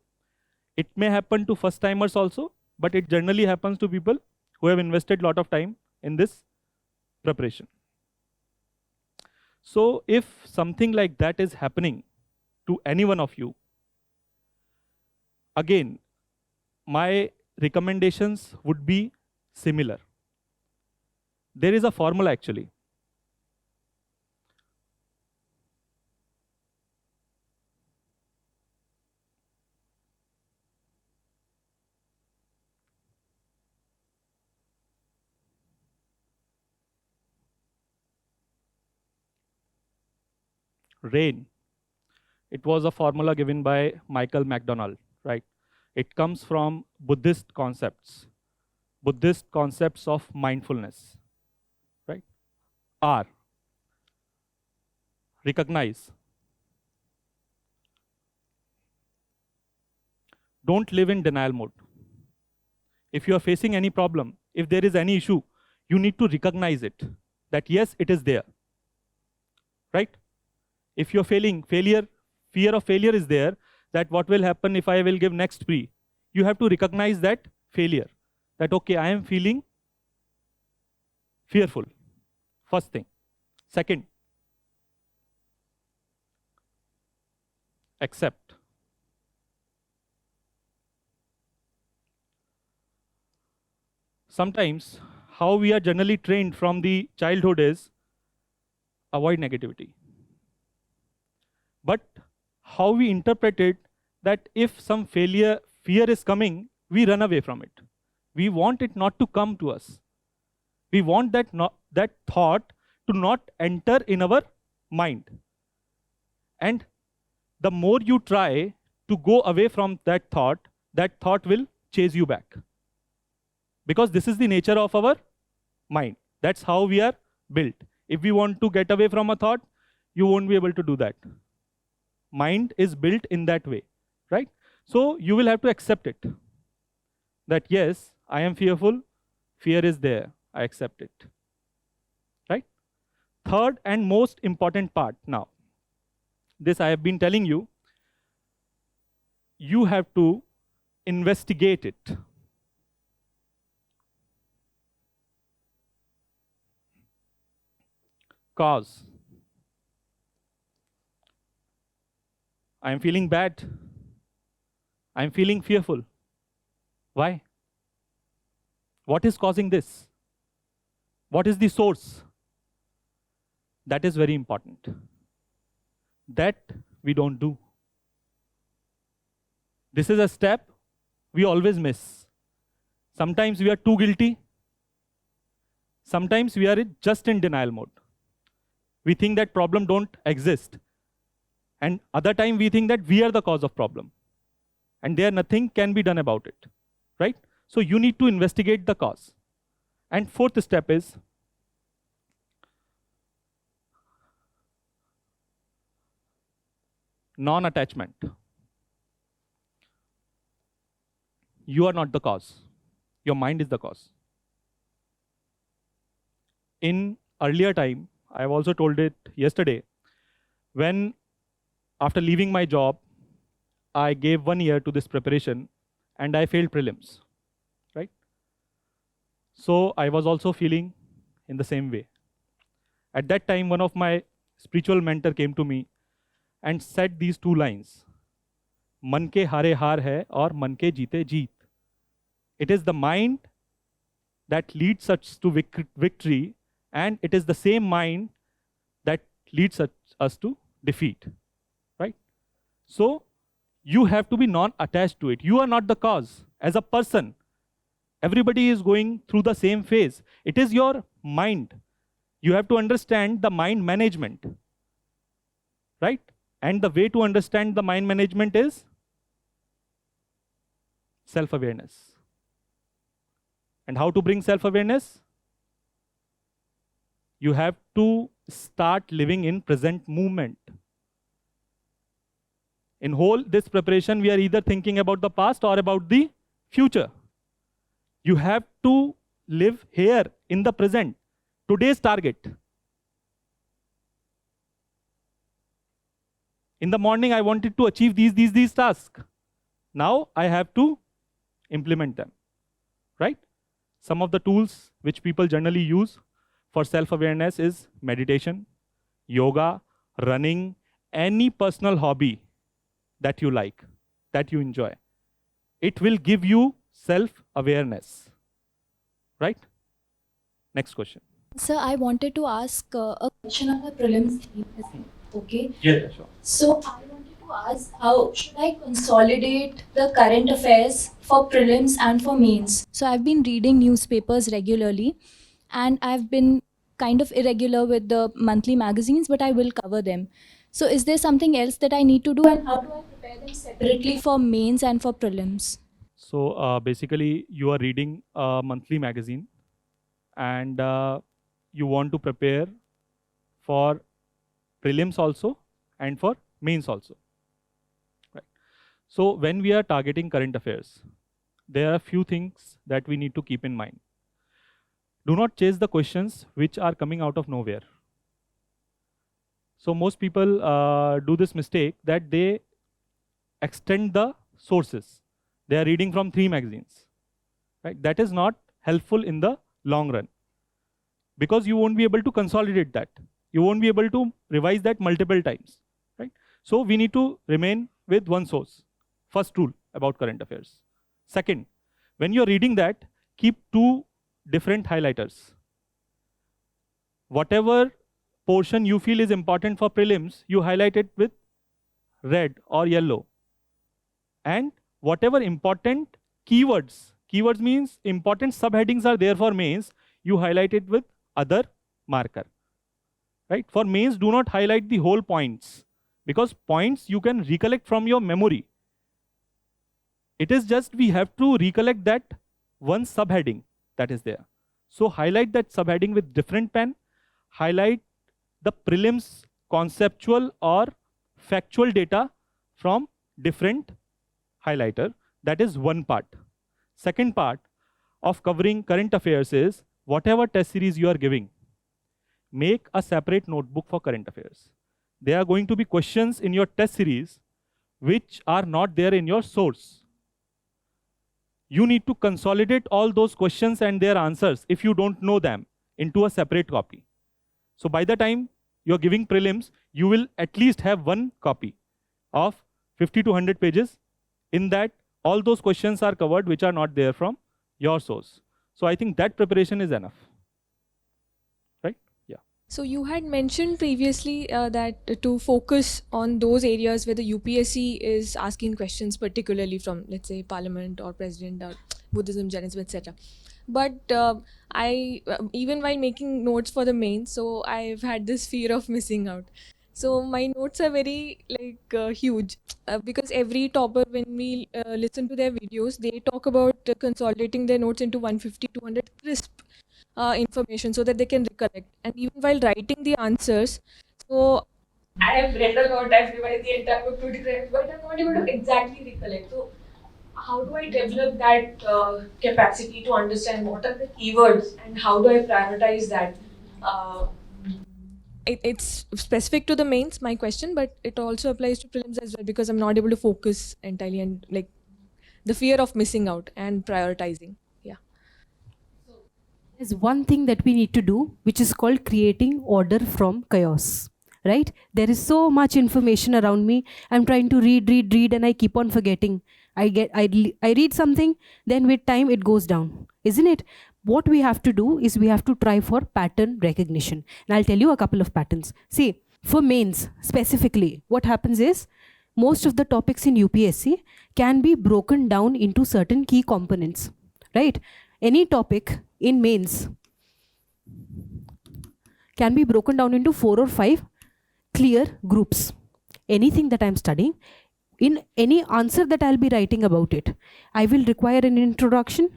It may happen to first timers also, but it generally happens to people who have invested a lot of time in this preparation. So if something like that is happening to any one of you, again, my recommendations would be similar. There is a formula actually. RAIN. It was a formula given by Michael McDonald, right? It comes from Buddhist concepts of mindfulness, right? R, recognize. Don't live in denial mode. If you are facing any problem, if there is any issue, you need to recognize it, that yes, it is there, right? If you're failing, fear of failure is there, that what will happen if I will give next pre? You have to recognize that failure, that okay, I am feeling fearful. First thing. Second, accept. Sometimes, how we are generally trained from the childhood is avoid negativity. But how we interpret it, that if some fear is coming, we run away from it. We want it not to come to us. We want that thought to not enter in our mind. And the more you try to go away from that thought will chase you back. Because this is the nature of our mind. That's how we are built. If we want to get away from a thought, you won't be able to do that. Mind is built in that way, right? So you will have to accept it. That yes, I am fearful, fear is there, I accept it, right? Third and most important part now, this I have been telling you, you have to investigate it. Cause. I am feeling bad. I am feeling fearful. Why? What is causing this? What is the source? That is very important. That we don't do. This is a step we always miss. Sometimes we are too guilty. Sometimes we are just in denial mode. We think that problem don't exist. And other time we think that we are the cause of problem. And there nothing can be done about it, right? So you need to investigate the cause. And fourth step is non-attachment. You are not the cause. Your mind is the cause. In earlier time, I have also told it yesterday, when after leaving my job, I gave 1 year to this preparation and I failed prelims, right? So I was also feeling in the same way. At that time, one of my spiritual mentor came to me and said these 2 lines. Man ke hare haar hai aur man ke jeete jeet. It is the mind that leads us to victory, and it is the same mind that leads us to defeat, right? So you have to be non-attached to it. You are not the cause. As a person, everybody is going through the same phase. It is your mind You have to understand the mind management, right? And the way to understand the mind management is self-awareness. And how to bring self-awareness? You have to start living in present moment. In whole this preparation, we are either thinking about the past or about the future. You have to live here in the present. Today's target. In the morning, I wanted to achieve these tasks. Now I have to implement them, right? Some of the tools which people generally use for self-awareness is meditation, yoga, running, any personal hobby that you like, that you enjoy. It will give you self-awareness, right? Next question. Sir, I wanted to ask a question on the prelims theme. Okay. Yeah, sure. So I wanted to ask, how should I consolidate the current affairs for prelims and for mains? So I've been reading newspapers regularly, and I've been kind of irregular with the monthly magazines, but I will cover them. So is there something else that I need to do, and how do I prepare them separately for mains and for prelims? So basically, you are reading a monthly magazine, and you want to prepare for prelims also and for mains also. Right. So when we are targeting current affairs, there are a few things that we need to keep in mind. Do not chase the questions which are coming out of nowhere. So most people do this mistake that they extend the sources. They are reading from 3 magazines. Right? That is not helpful in the long run, because you won't be able to consolidate that. You won't be able to revise that multiple times. Right? So we need to remain with one source. First rule about current affairs. Second, when you're reading that, keep 2 different highlighters. Whatever portion you feel is important for prelims, you highlight it with red or yellow. And whatever important keywords means important subheadings are there for mains, you highlight it with other marker. Right? For mains, do not highlight the whole points, because points you can recollect from your memory. It is just we have to recollect that one subheading that is there. So highlight that subheading with different pen, highlight the prelims conceptual or factual data from different highlighter. That is one part. Second part of covering current affairs is whatever test series you are giving, make a separate notebook for current affairs. There are going to be questions in your test series which are not there in your source. You need to consolidate all those questions and their answers, if you don't know them, into a separate copy. So by the time you're giving prelims, you will at least have one copy of 50 to 100 pages. In that, all those questions are covered which are not there from your source. So I think that preparation is enough. Right? Yeah. So you had mentioned previously that to focus on those areas where the UPSC is asking questions, particularly from, let's say, Parliament or President or Buddhism, Jainism, etc. But I even while making notes for the main, so I've had this fear of missing out. So my notes are very huge because every topper, when we listen to their videos, they talk about consolidating their notes into 150, 200 crisp information so that they can recollect. And even while writing the answers, so I have read a lot, I've revised the entire book 2 times, but I'm not able to exactly recollect. So how do I develop that capacity to understand what are the keywords and how do I prioritize that? It's specific to the mains, my question, but it also applies to prelims as well, because I'm not able to focus entirely, and like the fear of missing out and prioritizing. Yeah. There's one thing that we need to do, which is called creating order from chaos. Right? There is so much information around me. I'm trying to read, and I keep on forgetting. I read something, then with time it goes down, isn't it? What we have to do is we have to try for pattern recognition. And I'll tell you a couple of patterns. See, for mains specifically, what happens is most of the topics in UPSC can be broken down into certain key components, right? Any topic in mains can be broken down into 4 or 5 clear groups. Anything that I'm studying, in any answer that I'll be writing about it, I will require an introduction,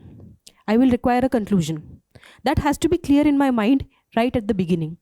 I will require a conclusion. That has to be clear in my mind right at the beginning.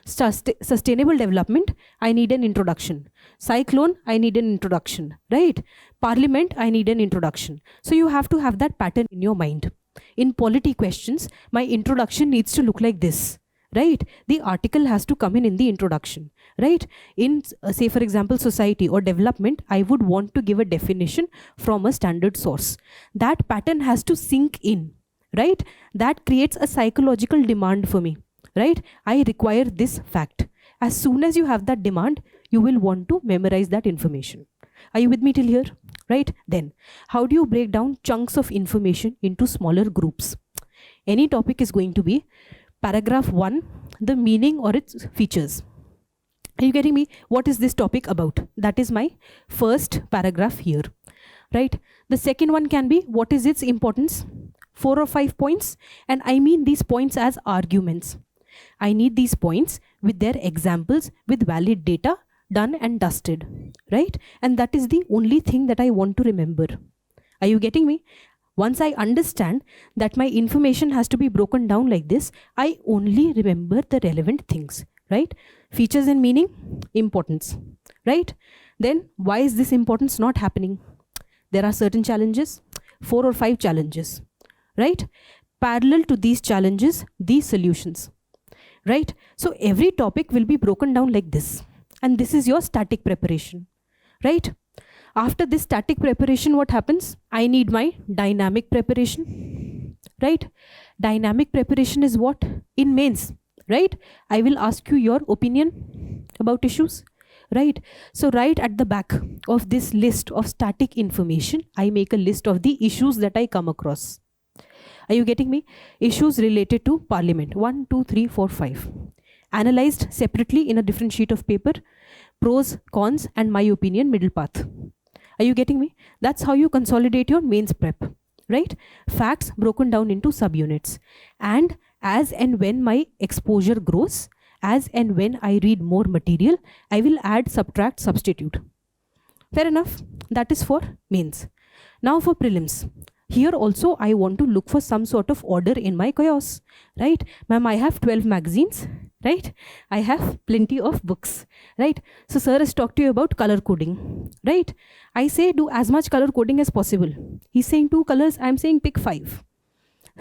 Sustainable development, I need an introduction. Cyclone, I need an introduction, right? Parliament, I need an introduction. So you have to have that pattern in your mind. In polity questions, my introduction needs to look like this, right? The article has to come in the introduction, right? In say for example, society or development, I would want to give a definition from a standard source. That pattern has to sink in, right? That creates a psychological demand for me, right? I require this fact. As soon as you have that demand, you will want to memorize that information. Are you with me till here? Right? Then, how do you break down chunks of information into smaller groups? Any topic is going to be paragraph 1, the meaning or its features. Are you getting me? What is this topic about? That is my first paragraph here, right? The second one can be, what is its importance? 4 or 5 points, and I mean these points as arguments. I need these points with their examples, with valid data, done and dusted, right? And that is the only thing that I want to remember. Are you getting me? Once I understand that my information has to be broken down like this, I only remember the relevant things, right? Features and meaning, importance, right? Then why is this importance not happening? There are certain challenges, 4 or 5 challenges, right? Parallel to these challenges, these solutions, right? So every topic will be broken down like this. And this is your static preparation, right? After this static preparation, what happens? I need my dynamic preparation, right? Dynamic preparation is what? In mains, right? I will ask you your opinion about issues, right? So right at the back of this list of static information, I make a list of the issues that I come across. Are you getting me? Issues related to Parliament, 1, 2, 3, 4, 5. Analyzed separately in a different sheet of paper, pros, cons, and my opinion, middle path. Are you getting me? That's how you consolidate your mains prep, right? Facts broken down into subunits. And as and when my exposure grows, as and when I read more material, I will add, subtract, substitute. Fair enough? That is for mains. Now for prelims. Here also I want to look for some sort of order in my chaos, right? Ma'am, I have 12 magazines, right? I have plenty of books, right? So sir has talked to you about color coding, right? I say do as much color coding as possible. He's saying 2 colors, I'm saying pick 5,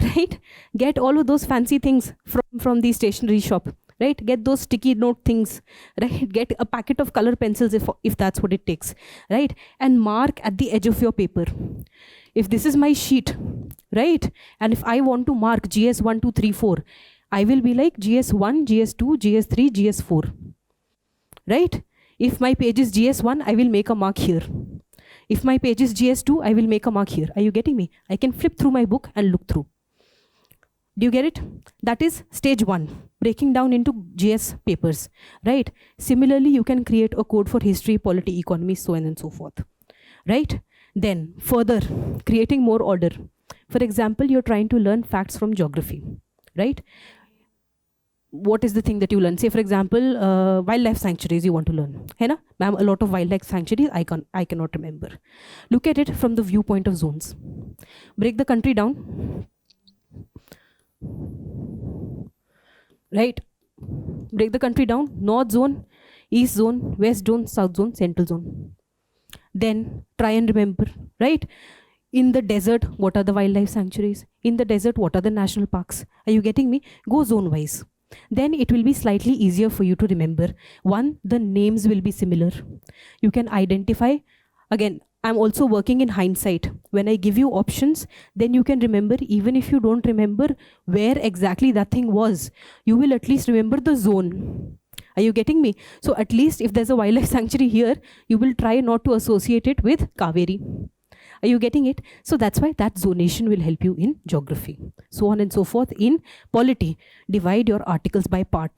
right? Get all of those fancy things from the stationery shop, right? Get those sticky note things, right? Get a packet of color pencils if that's what it takes, right? And mark at the edge of your paper. If this is my sheet, right? And if I want to mark GS 1, 2, 3, 4, I will be like GS 1, GS 2, GS 3, GS 4, right? If my page is GS 1, I will make a mark here. If my page is GS 2, I will make a mark here. Are you getting me? I can flip through my book and look through. Do you get it? That is stage 1, breaking down into GS papers, right? Similarly, you can create a code for history, polity, economy, so on and so forth, right? Then further, creating more order. For example, you're trying to learn facts from geography, right? What is the thing that you learn? Say, for example, wildlife sanctuaries you want to learn. Hai na? Ma'am, a lot of wildlife sanctuaries I cannot remember. Look at it from the viewpoint of zones. Break the country down. Right? Break the country down. North zone, east zone, west zone, south zone, central zone. Then try and remember, right? In the desert, what are the wildlife sanctuaries? In the desert, what are the national parks? Are you getting me? Go zone wise. Then it will be slightly easier for you to remember. 1, the names will be similar. You can identify. Again, I'm also working in hindsight. When I give you options, then you can remember, even if you don't remember where exactly that thing was, you will at least remember the zone. Are you getting me? So at least if there's a wildlife sanctuary here, you will try not to associate it with Kaveri. Are you getting it? So that's why that zonation will help you in geography. So on and so forth. In polity, divide your articles by part.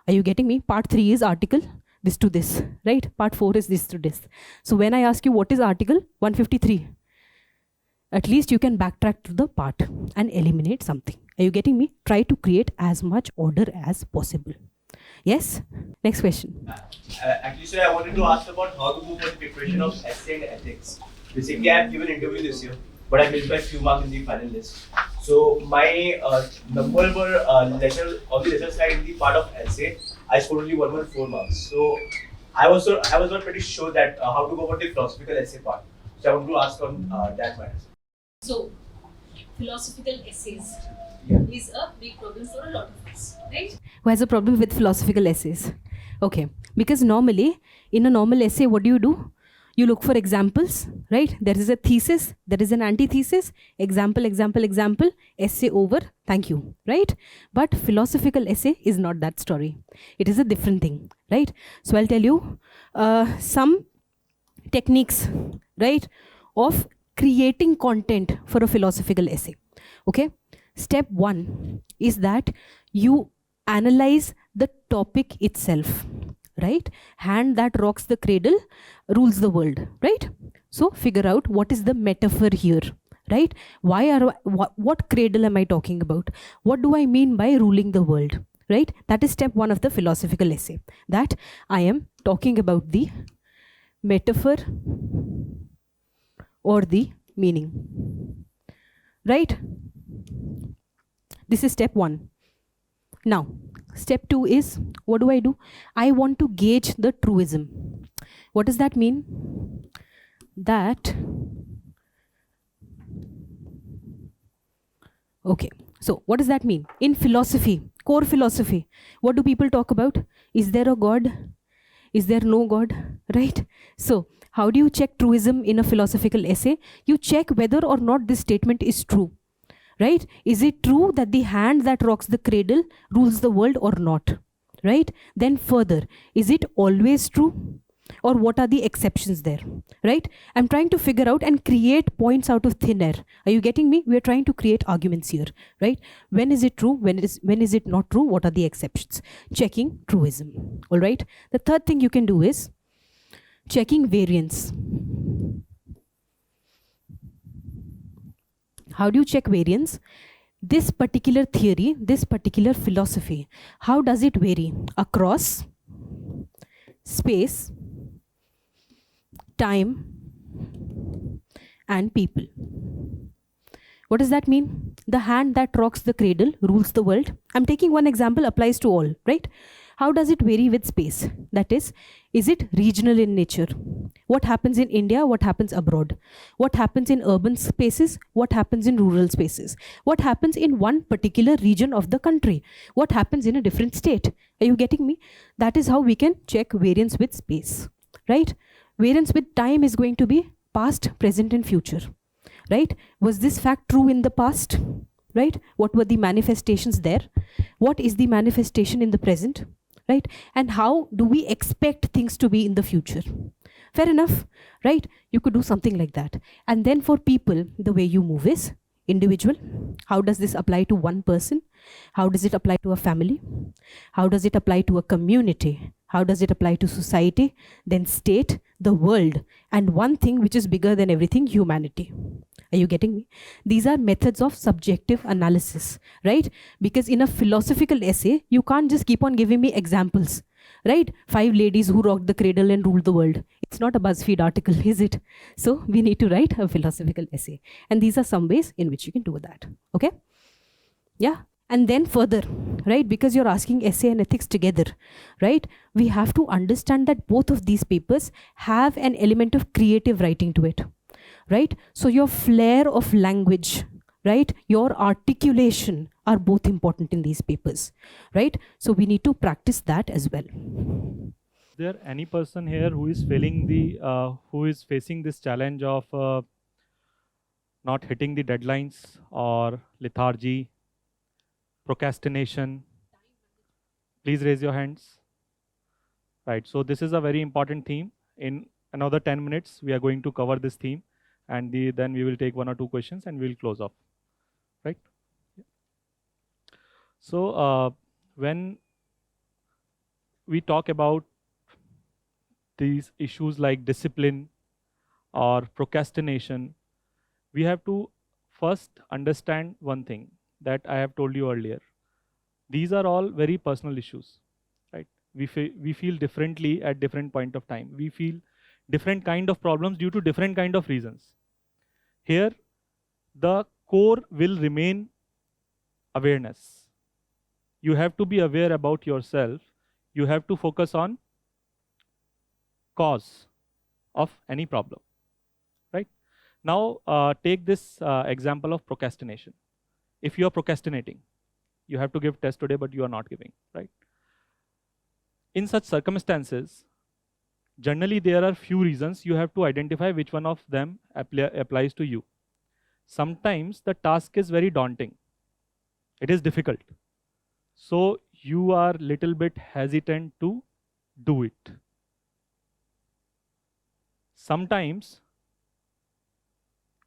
Are you getting me? Part 3 is article this to this, right? Part 4 is this to this. So when I ask you what is article 153, at least you can backtrack to the part and eliminate something. Are you getting me? Try to create as much order as possible. Yes? Next question. Actually, sir, I wanted to ask about how to go for the preparation of essay and ethics. Basically, I have given an interview this year, but I missed by few marks in the final list. So my number were lesser on the lesser side in the part of essay. I scored only 114 marks. So I was not pretty sure that how to go about the philosophical essay part. So I want to ask on that matter. So, philosophical essays is a big problem for a lot of us, right? Who has a problem with philosophical essays? Okay, because normally in a normal essay, what do? You look for examples, right? There is a thesis, there is an antithesis, example, example, example, essay over, thank you, right? But philosophical essay is not that story. It is a different thing, right? So I'll tell you some techniques, right, of creating content for a philosophical essay. Okay, step one is that you analyze the topic itself, right? Hand that rocks the cradle rules the world, right? So figure out what is the metaphor here, right? What cradle am I talking about? What do I mean by ruling the world, right? That is step one of the philosophical essay, that I am talking about the metaphor or the meaning, right? This is step one. Now, step two is, what do? I want to gauge the truism. What does that mean? That, okay, so what does that mean? In philosophy, core philosophy, what do people talk about? Is there a God? Is there no God, right? So how do you check truism in a philosophical essay? You check whether or not this statement is true, right? Is it true that the hand that rocks the cradle rules the world or not, right? Then further, is it always true? Or what are the exceptions there, right? I'm trying to figure out and create points out of thin air. Are you getting me? We're trying to create arguments here, right? When is it true? When is it not true? What are the exceptions? Checking truism, all right? The third thing you can do is checking variance. How do you check variance? This particular theory, this particular philosophy, how does it vary across space, time, and people? What does that mean? The hand that rocks the cradle rules the world. I'm taking one example, applies to all, right? How does it vary with space? That is it regional in nature? What happens in India? What happens abroad? What happens in urban spaces? What happens in rural spaces? What happens in one particular region of the country? What happens in a different state? Are you getting me? That is how we can check variance with space, right? Variance with time is going to be past, present, and future, right? Was this fact true in the past, right? What were the manifestations there? What is the manifestation in the present, right? And how do we expect things to be in the future? Fair enough, right? You could do something like that. And then for people, the way you move is individual. How does this apply to one person? How does it apply to a family? How does it apply to a community? How does it apply to society? Then state, the world, and one thing which is bigger than everything, humanity. Are you getting me? These are methods of subjective analysis, right? Because in a philosophical essay, you can't just keep on giving me examples, right? 5 ladies who rocked the cradle and ruled the world. It's not a BuzzFeed article, is it? So we need to write a philosophical essay. And these are some ways in which you can do that, okay? Yeah. And then further, right, because you're asking essay and ethics together, right, we have to understand that both of these papers have an element of creative writing to it, right? So your flair of language, right, your articulation are both important in these papers, right? So we need to practice that as well. Is there any person here who is facing this challenge of not hitting the deadlines or lethargy, procrastination? Please raise your hands. Right, so this is a very important theme. In another 10 minutes, we are going to cover this theme, and then we will take 1 or 2 questions and we'll close off, right? So when we talk about these issues like discipline or procrastination, we have to first understand one thing that I have told you earlier. These are all very personal issues, We feel differently at different point of time. We feel different kind of problems due to different kind of reasons. Here, the core will remain awareness. You have to be aware about yourself. You have to focus on cause of any problem, right? Now, take this example of procrastination. If you are procrastinating, you have to give test today, but you are not giving, right? In such circumstances, generally there are few reasons. You have to identify which one of them applies to you. Sometimes the task is very daunting. It is difficult. So you are little bit hesitant to do it. Sometimes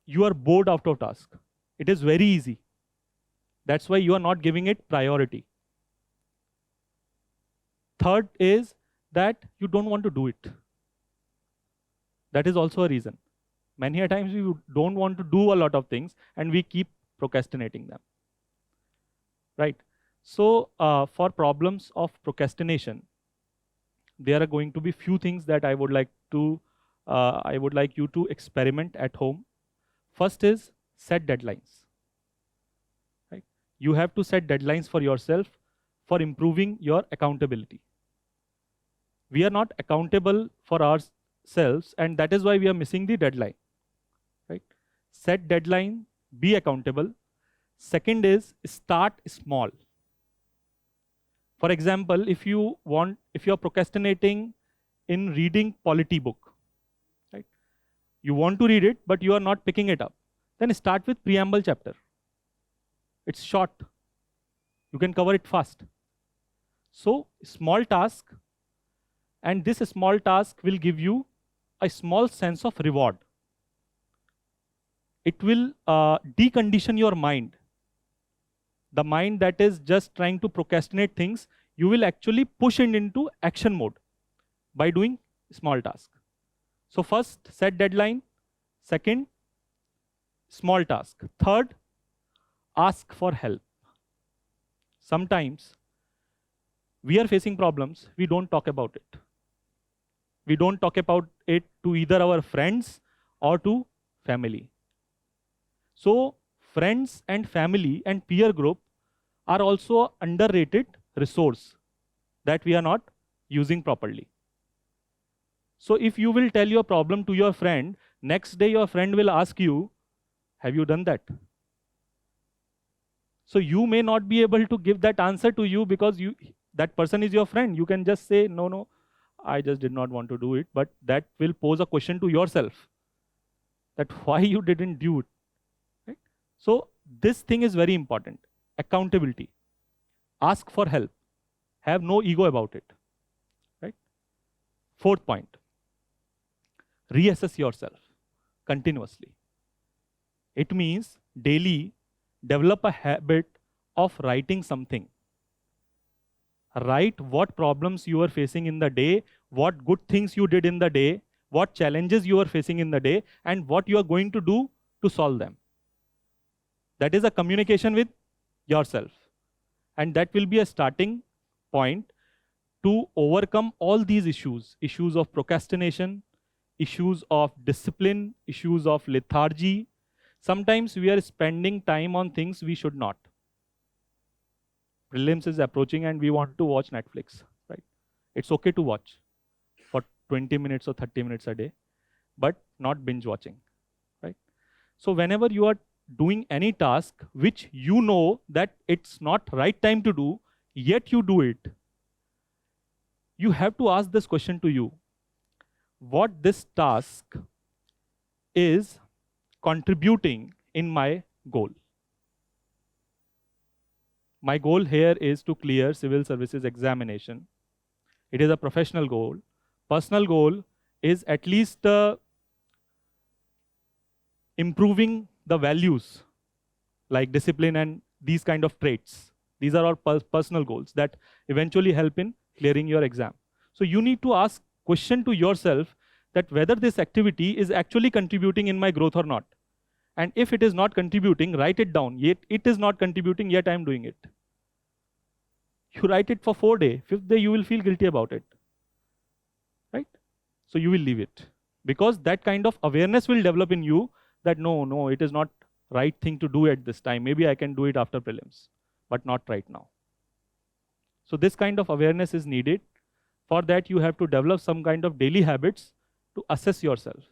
you are bored out of task. It is very easy. That's why you are not giving it priority. Third is that you don't want to do it. That is also a reason. Many a times we don't want to do a lot of things and we keep procrastinating them, right? So for problems of procrastination, there are going to be few things that I would like you to experiment at home. First is set deadlines, right? You have to set deadlines for yourself for improving your accountability. We are not accountable for ourselves, and that is why we are missing the deadline, right? Set deadline, be accountable. Second is start small. For example, if you are procrastinating in reading polity book, right? You want to read it, but you are not picking it up. Then start with preamble chapter. It's short. You can cover it fast. So small task, and this small task will give you a small sense of reward. It will decondition your mind. The mind that is just trying to procrastinate things, you will actually push it into action mode by doing small task. So first, set deadline. Second, small task. Third, ask for help. Sometimes we are facing problems, we don't talk about it. We don't talk about it to either our friends or to family. So friends and family and peer group are also underrated resource that we are not using properly. So if you will tell your problem to your friend, next day your friend will ask you, have you done that? So you may not be able to give that answer to you because that person is your friend. You can just say, no, I just did not want to do it. But that will pose a question to yourself, that why you didn't do it. Right? So this thing is very important. Accountability. Ask for help. Have no ego about it. Right? Fourth point. Reassess yourself continuously. It means daily develop a habit of writing something. Write what problems you are facing in the day, what good things you did in the day, what challenges you are facing in the day, and what you are going to do to solve them. That is a communication with yourself. And that will be a starting point to overcome all these issues. Issues of procrastination, issues of discipline, issues of lethargy. Sometimes we are spending time on things we should not. Prelims is approaching and we want to watch Netflix, right? It's okay to watch for 20 minutes or 30 minutes a day, but not binge watching, right? So whenever you are doing any task which you know that it's not right time to do, yet you do it, you have to ask this question to you. What this task is contributing in my goal? My goal here is to clear civil services examination. It is a professional goal. Personal goal is at least improving the values like discipline and these kind of traits. These are all personal goals that eventually help in clearing your exam. So you need to ask question to yourself that whether this activity is actually contributing in my growth or not. And if it is not contributing, write it down. Yet it is not contributing, yet I am doing it. You write it for 4 days. 5th day, you will feel guilty about it. Right? So you will leave it. Because that kind of awareness will develop in you that no, it is not right thing to do at this time. Maybe I can do it after prelims, but not right now. So this kind of awareness is needed. For that, you have to develop some kind of daily habits to assess yourself.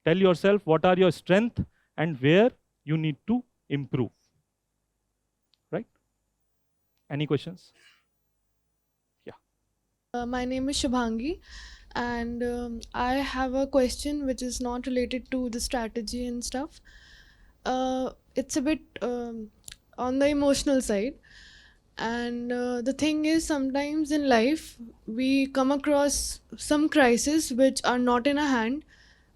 Tell yourself what are your strengths and where you need to improve. Right? Any questions? Yeah. My name is Shubhangi, and I have a question which is not related to the strategy and stuff. It's a bit on the emotional side. And the thing is, sometimes in life, we come across some crises which are not in our hand,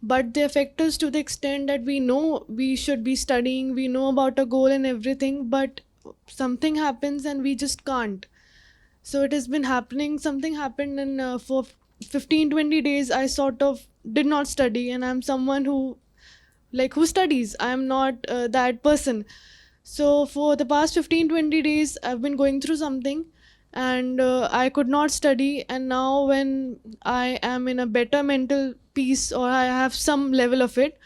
but they affect us to the extent that we know we should be studying, we know about a goal and everything, but something happens and we just can't. So it has been happening, something happened, and for 15-20 days, I sort of did not study, and I'm someone who studies. I'm not that person. So for the past 15-20 days, I've been going through something, and I could not study. And now when I am in a better mental peace, or I have some level of it,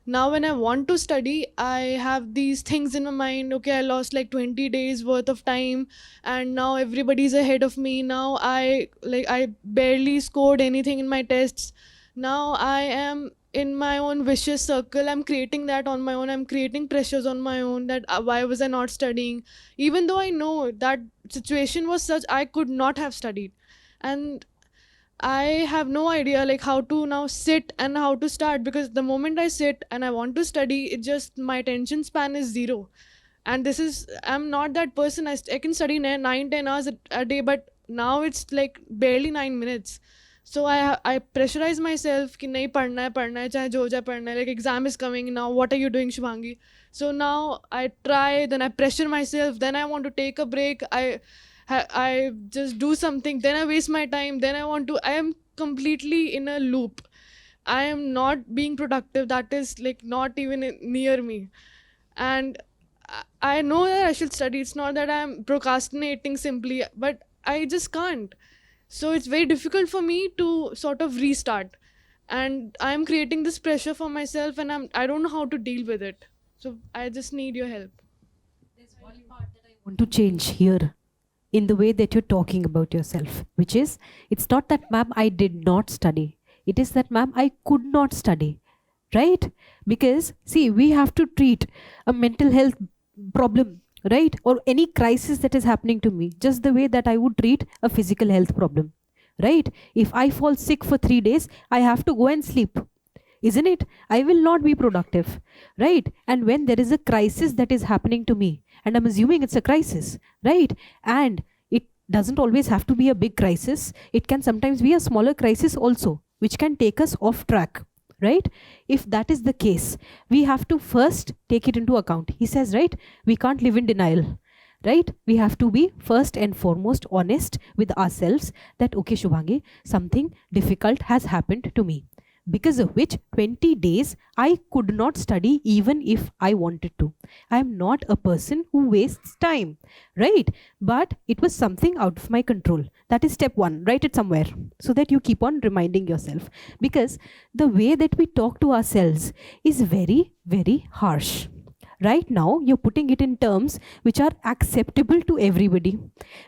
now when I want to study, I have these things in my mind. Okay, I lost like 20 days worth of time, and now everybody's ahead of me. Now I barely scored anything in my tests. Now I am in my own vicious circle. I'm creating that on my own. I'm creating pressures on my own that why was I not studying, even though I know that situation was such I could not have studied. And I have no idea how to now sit and how to start, because the moment I sit and I want to study, it just, my attention span is zero. And this is, I'm not that person. I can study 9-10 hours a day, but now it's like barely 9 minutes. So I pressurize myself कि नहीं पढ़ना है चाहे जो हो जाए पढ़ना है, like exam is coming now, what are you doing Shubhangi? So now I try, then I pressure myself, then I want to take a break, I just do something, then I waste my time, then I am completely in a loop. I am not being productive. That is not even near me. And I know that I should study. It's not that I'm procrastinating simply, but I just can't. So it's very difficult for me to sort of restart. And I'm creating this pressure for myself, and I don't know how to deal with it. So I just need your help. There's one part that I want to change here in the way that you're talking about yourself, which is, it's not that, ma'am, I did not study. It is that, ma'am, I could not study, right? Because, see, we have to treat a mental health problem, right? Or any crisis that is happening to me, just the way that I would treat a physical health problem, right? If I fall sick for 3 days, I have to go and sleep, isn't it? I will not be productive, right? And when there is a crisis that is happening to me, and I'm assuming it's a crisis, right? And it doesn't always have to be a big crisis. It can sometimes be a smaller crisis also, which can take us off track, right? If that is the case, we have to first take it into account. He says, right, we can't live in denial, right? We have to be first and foremost honest with ourselves that, okay, Shubhangi, something difficult has happened to me, because of which 20 days I could not study even if I wanted to. I am not a person who wastes time, right? But it was something out of my control. That is step one. Write it somewhere so that you keep on reminding yourself, because the way that we talk to ourselves is very, very harsh. Right now, you're putting it in terms which are acceptable to everybody.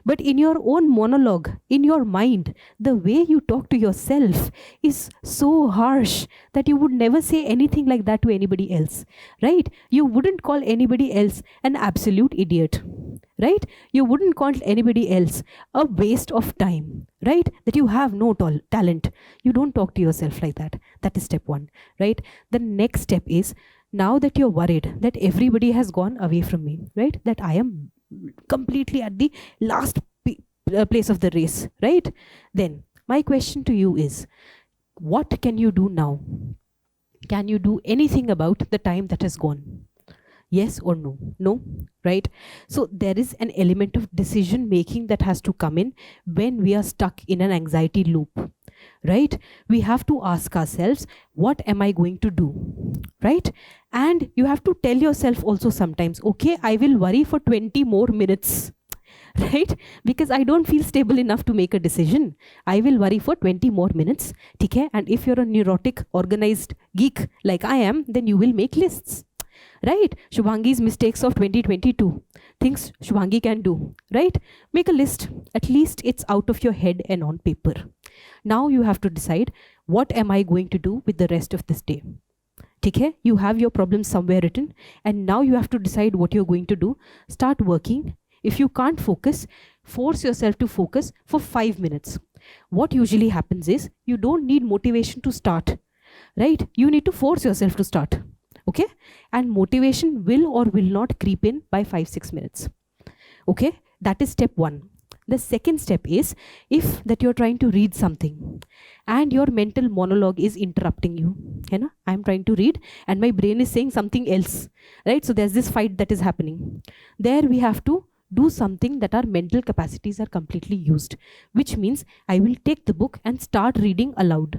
But in your own monologue, in your mind, the way you talk to yourself is so harsh that you would never say anything like that to anybody else, right? You wouldn't call anybody else an absolute idiot, right? You wouldn't call anybody else a waste of time, right? That you have no talent. You don't talk to yourself like that. That is step one, right? The next step is, now that you're worried that everybody has gone away from me, right? That I am completely at the last place of the race, right? Then my question to you is, what can you do now? Can you do anything about the time that has gone? Yes or no? No, right? So there is an element of decision making that has to come in when we are stuck in an anxiety loop, right? We have to ask ourselves, what am I going to do, right? And you have to tell yourself also sometimes, okay, I will worry for 20 more minutes, right? Because I don't feel stable enough to make a decision. I will worry for 20 more minutes, okay? And if you're a neurotic, organized geek like I am, then you will make lists, right? Shubhangi's mistakes of 2022, things Shubhangi can do, right? Make a list. At least it's out of your head and on paper. Now you have to decide, what am I going to do with the rest of this day? Okay, you have your problem somewhere written, and now you have to decide what you're going to do. Start working. If you can't focus, force yourself to focus for 5 minutes. What usually happens is, you don't need motivation to start, right? You need to force yourself to start, okay? And motivation will or will not creep in by 5-6 minutes, okay? That is step 1. The second step is, if that you're trying to read something and your mental monologue is interrupting you, you know, I'm trying to read and my brain is saying something else, right? So there's this fight that is happening. There we have to do something that our mental capacities are completely used, which means I will take the book and start reading aloud.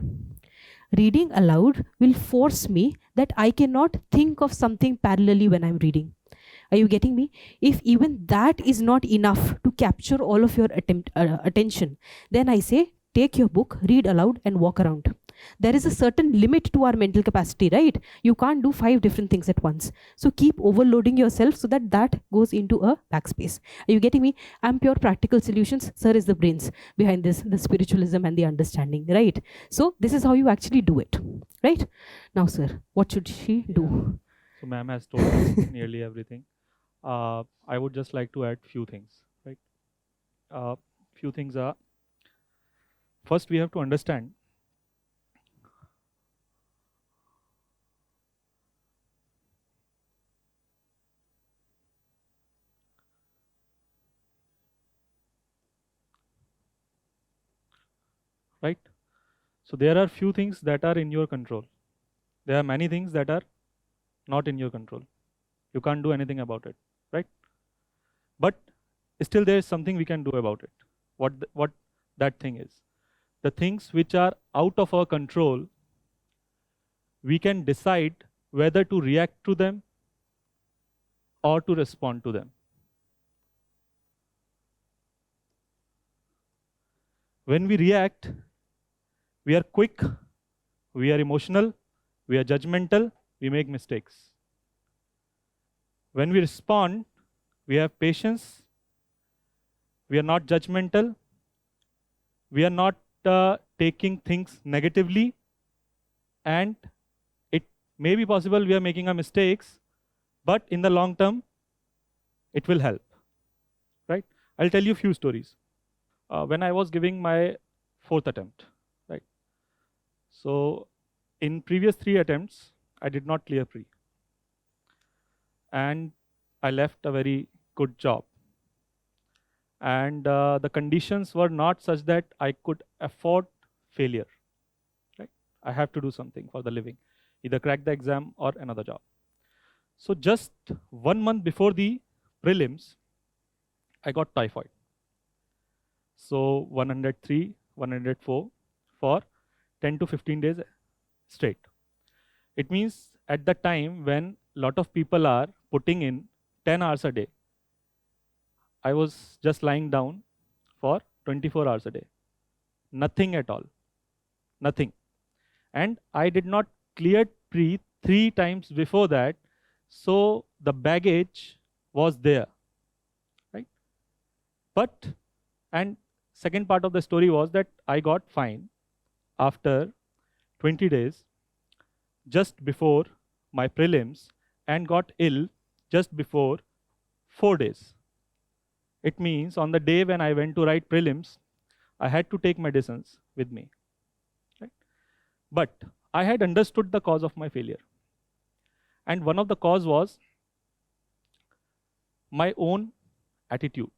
Reading aloud will force me that I cannot think of something parallelly when I'm reading. Are you getting me? If even that is not enough to capture all of your attention, then I say, take your book, read aloud and walk around. There is a certain limit to our mental capacity, right? You can't do 5 different things at once. So keep overloading yourself so that that goes into a backspace. Are you getting me? I'm pure practical solutions. Sir is the brains behind this, the spiritualism and the understanding, right? So this is how you actually do it, right? Now, sir, what should she do? So ma'am has told us nearly everything. I would just like to add few things, right? Few things are, first we have to understand right? So there are few things that are in your control. There are many things that are not in your control. You can't do anything about it, right? But still there is something we can do about it. What that thing is. The things which are out of our control, we can decide whether to react to them or to respond to them. When we react, we are quick, we are emotional, we are judgmental, we make mistakes. When we respond, we have patience, we are not judgmental, we are not taking things negatively, and it may be possible we are making our mistakes, but in the long term, it will help, right? I'll tell you a few stories. When I was giving my 4th attempt, right? So in previous 3 attempts, I did not clear pre. And I left a very good job. And the conditions were not such that I could afford failure, right? I have to do something for the living, either crack the exam or another job. So just 1 month before the prelims, I got typhoid. So 103, 104 for 10 to 15 days straight. It means at the time when a lot of people are putting in 10 hours a day, I was just lying down for 24 hours a day. Nothing at all. Nothing. And I did not clear pre 3 times before that. So the baggage was there, right? But, and second part of the story was that I got fine after 20 days just before my prelims and got ill just before 4 days. It means on the day when I went to write prelims, I had to take medicines with me, right? But I had understood the cause of my failure. And one of the cause was my own attitude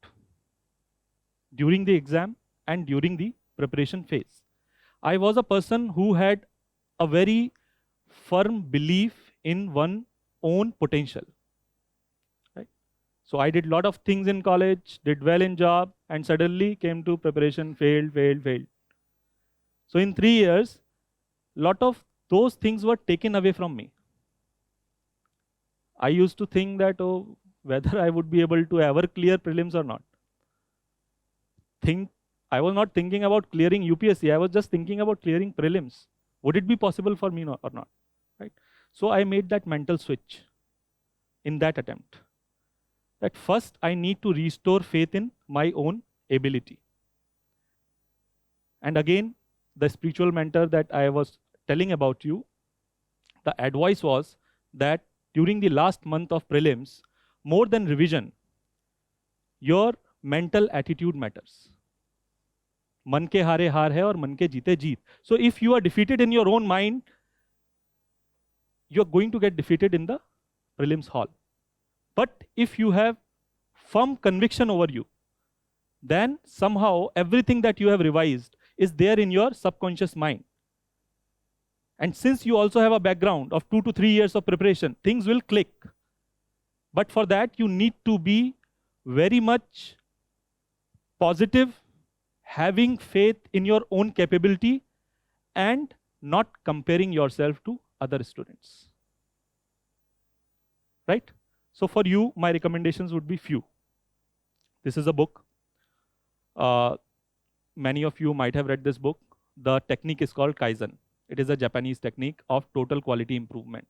during the exam and during the preparation phase. I was a person who had a very firm belief in one's own potential, right? So I did a lot of things in college, did well in job, and suddenly came to preparation, failed. So in 3 years, lot of those things were taken away from me. I used to think that, oh, whether I would be able to ever clear prelims or not. I was not thinking about clearing UPSC. I was just thinking about clearing prelims. Would it be possible for me or not? Right? So I made that mental switch in that attempt. That first I need to restore faith in my own ability. And again, the spiritual mentor that I was telling about you, the advice was that during the last month of prelims, more than revision, your mental attitude matters. मन के हारे हार है और मन के जीते जीत. So if you are defeated in your own mind, you are going to get defeated in the prelims hall. But if you have firm conviction over you, then somehow everything that you have revised is there in your subconscious mind. And since you also have a background of 2 to 3 years of preparation, things will click. But for that, you need to be very much positive, having faith in your own capability, and not comparing yourself to other students. Right? So for you, my recommendations would be few. This is a book. Many of you might have read this book. The technique is called Kaizen. It is a Japanese technique of total quality improvement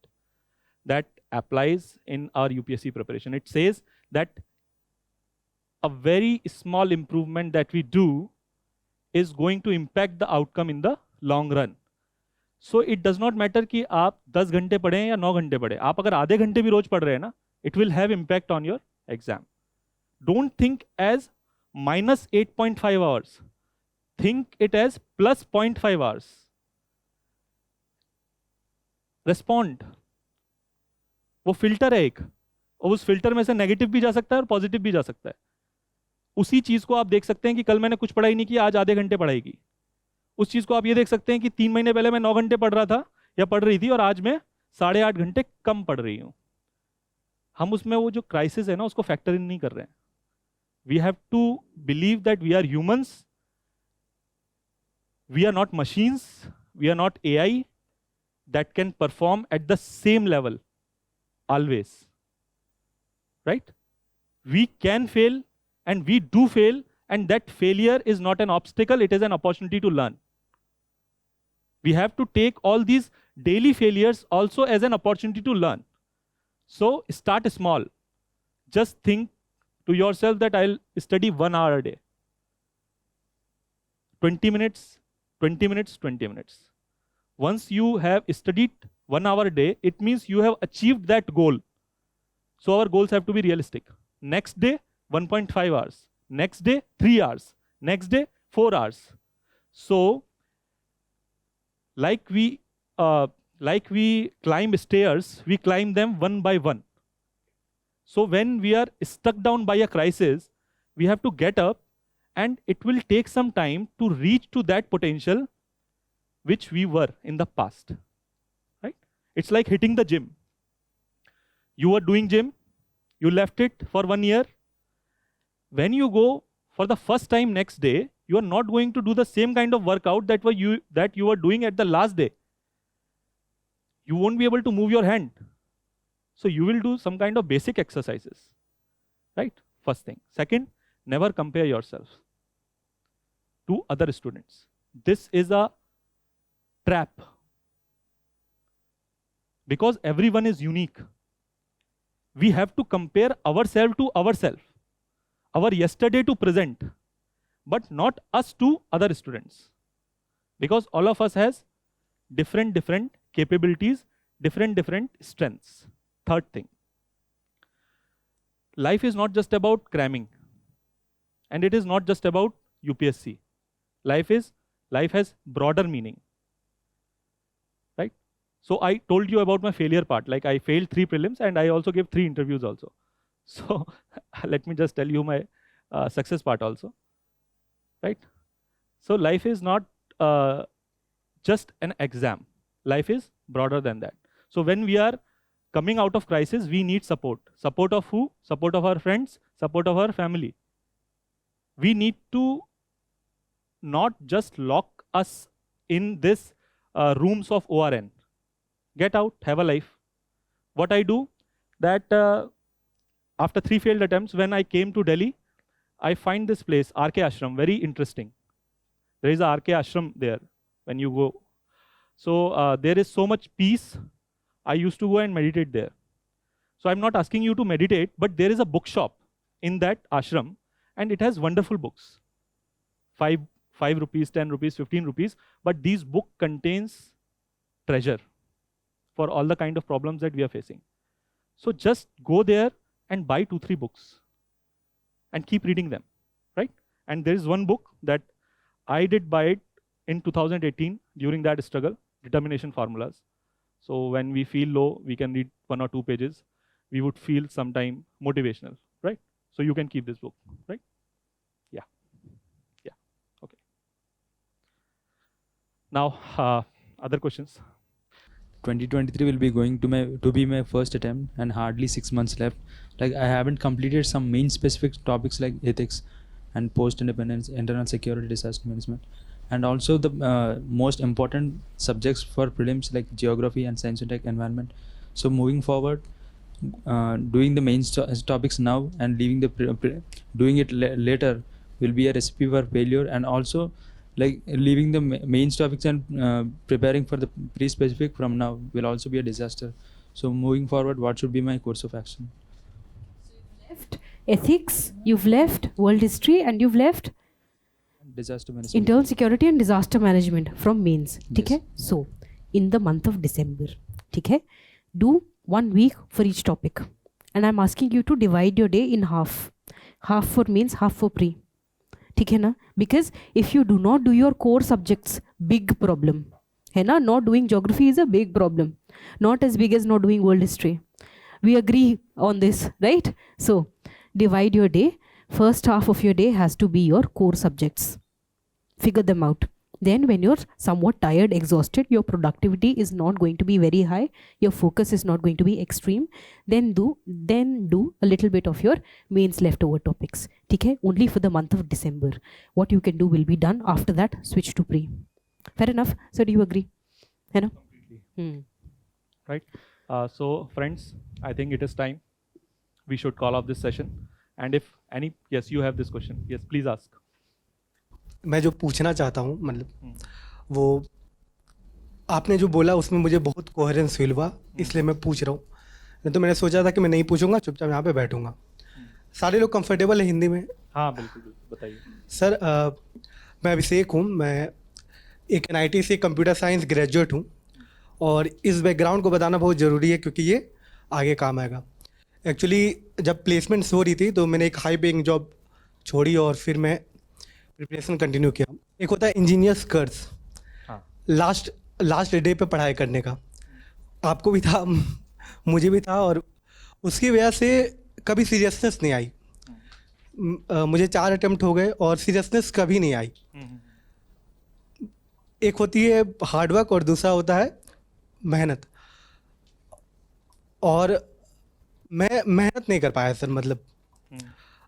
that applies in our UPSC preparation. It says that a very small improvement that we do is going to impact the outcome in the long run. So it does not matter कि आप 10 घंटे पढ़ें या 9 घंटे पढ़ें. आप अगर आधे घंटे भी रोज पढ़ रहे हैं ना, it will have impact on your exam. Don't think as minus 8.5 hours. Think it as plus 0.5 hours. Respond. वो फिल्टर है एक, और उस फिल्टर में से नेगेटिव भी जा सकता है और पॉजिटिव भी जा सकता है. उसी चीज को आप देख सकते हैं कि कल मैंने कुछ पढ़ाई नहीं की, आज आधे घंटे पढ़ाई की. उस चीज को आप ये देख सकते हैं कि 3 महीने पहले मैं 9 घंटे पढ़ रहा था या पढ़ रही थी और आज मैं 8.5 घंटे कम पढ़ रही हूँ. हम उसमें वो जो क्राइसिस है ना उसको फैक्टर इन नहीं कर रहे हैं. We have to believe that we are humans, we are not machines, we are not AI that can perform at the same level always. Right? We can fail and we do fail, and that failure is not an obstacle, it is an opportunity to learn. We have to take all these daily failures also as an opportunity to learn. So start small. Just think to yourself that I'll study 1 hour a day. 20 minutes, 20 minutes, 20 minutes. Once you have studied 1 hour a day, it means you have achieved that goal. So our goals have to be realistic. Next day, 1.5 hours. Next day, 3 hours. Next day, 4 hours. So, like we climb stairs, we climb them one by one. So when we are stuck down by a crisis, we have to get up, and it will take some time to reach to that potential which we were in the past. Right? It's like hitting the gym. You were doing gym, you left it for 1 year. When you go for the first time next day, you are not going to do the same kind of workout that you were doing at the last day. You won't be able to move your hand. So you will do some kind of basic exercises. Right? First thing. Second, never compare yourself to other students. This is a trap. Because everyone is unique. We have to compare ourselves to ourselves. Our yesterday to present. But not us to other students. Because all of us has different capabilities, different strengths. Third thing. Life is not just about cramming. And it is not just about UPSC. Life has broader meaning. Right? So I told you about my failure part. Like I failed 3 prelims and I also gave 3 interviews also. So let me just tell you my success part also. Right? So life is not just an exam. Life is broader than that. So when we are coming out of crisis, we need support. Support of who? Support of our friends, support of our family. We need to not just lock us in this rooms of ORN. Get out, have a life. What I do, that after 3 failed attempts, when I came to Delhi, I find this place, RK Ashram, very interesting. There is a RK Ashram there when you go. So there is so much peace. I used to go and meditate there. So I'm not asking you to meditate, but there is a bookshop in that ashram, and it has wonderful books. 5 rupees, 10 rupees, 15 rupees, but these book contains treasure for all the kind of problems that we are facing. So just go there and buy 2-3 books and keep reading them, right? And there is one book that I did buy it in 2018 during that struggle, Determination Formulas. So when we feel low, we can read 1 or 2 pages. We would feel sometime motivational, right? So you can keep this book, right? Yeah, okay. Now, other questions? 2023 will be going to be my first attempt, and hardly 6 months left. Like, I haven't completed some main specific topics like ethics and post independence, internal security, disaster management, and also the most important subjects for prelims like geography and science and tech environment. So moving forward, doing the main topics now and leaving the doing it later will be a recipe for failure, and also like leaving the main topics and preparing for the pre-specific from now will also be a disaster. So moving forward, what should be my course of action? Left ethics, you've left world history, and you've left Disaster management. internal security and disaster management from mains. ठीक Yes. है? So in the month of December, ठीक है? Do 1 week for each topic, and I'm asking you to divide your day in half for mains, half for pre. ठीक है ना? Because if you do not do your core subjects, big problem है ना? Not doing geography is a big problem, not as big as not doing world history. We agree on this, right? So divide your day. First half of your day has to be your core subjects. Figure them out. Then when you're somewhat tired, exhausted, your productivity is not going to be very high, your focus is not going to be extreme, then do a little bit of your mains leftover topics. Okay? Only for the month of December. What you can do will be done. After that, switch to pre. Fair enough? So do you agree? You know? Completely. Right? So friends, I think it is time. We should call off this session. And if any, yes, you have this question. Yes, please ask. मैं जो पूछना चाहता हूँ, मतलब वो आपने जो बोला उसमें मुझे बहुत कोहेरेंस फील हुआ, इसलिए मैं पूछ रहा हूँ. नहीं तो मैंने सोचा था कि मैं नहीं पूछूंगा, चुपचाप यहाँ पे बैठूंगा. सारे लोग कंफर्टेबल है हिंदी में? हाँ बिल्कुल, बताइए. सर मैं अभिषेक हूँ, मैं एक NIT से कंप्यूटर साइंस ग्रेजुएट हूँ, और इस बैकग्राउंड को बताना बहुत ज़रूरी है क्योंकि ये आगे काम आएगा. एक्चुअली जब प्लेसमेंट्स हो रही थी तो मैंने एक हाई पेइंग जॉब छोड़ी और फिर मैं प्रिपरेशन कंटिन्यू किया. एक होता है इंजीनियर्स कर्स, लास्ट डे पे पढ़ाई करने का. आपको भी था, मुझे भी था, और उसकी वजह से कभी सीरियसनेस नहीं आई. मुझे 4 अटेम्प्ट हो गए और सीरियसनेस कभी नहीं आई. एक होती है हार्डवर्क और दूसरा होता है मेहनत, और मैं मेहनत नहीं कर पाया सर. मतलब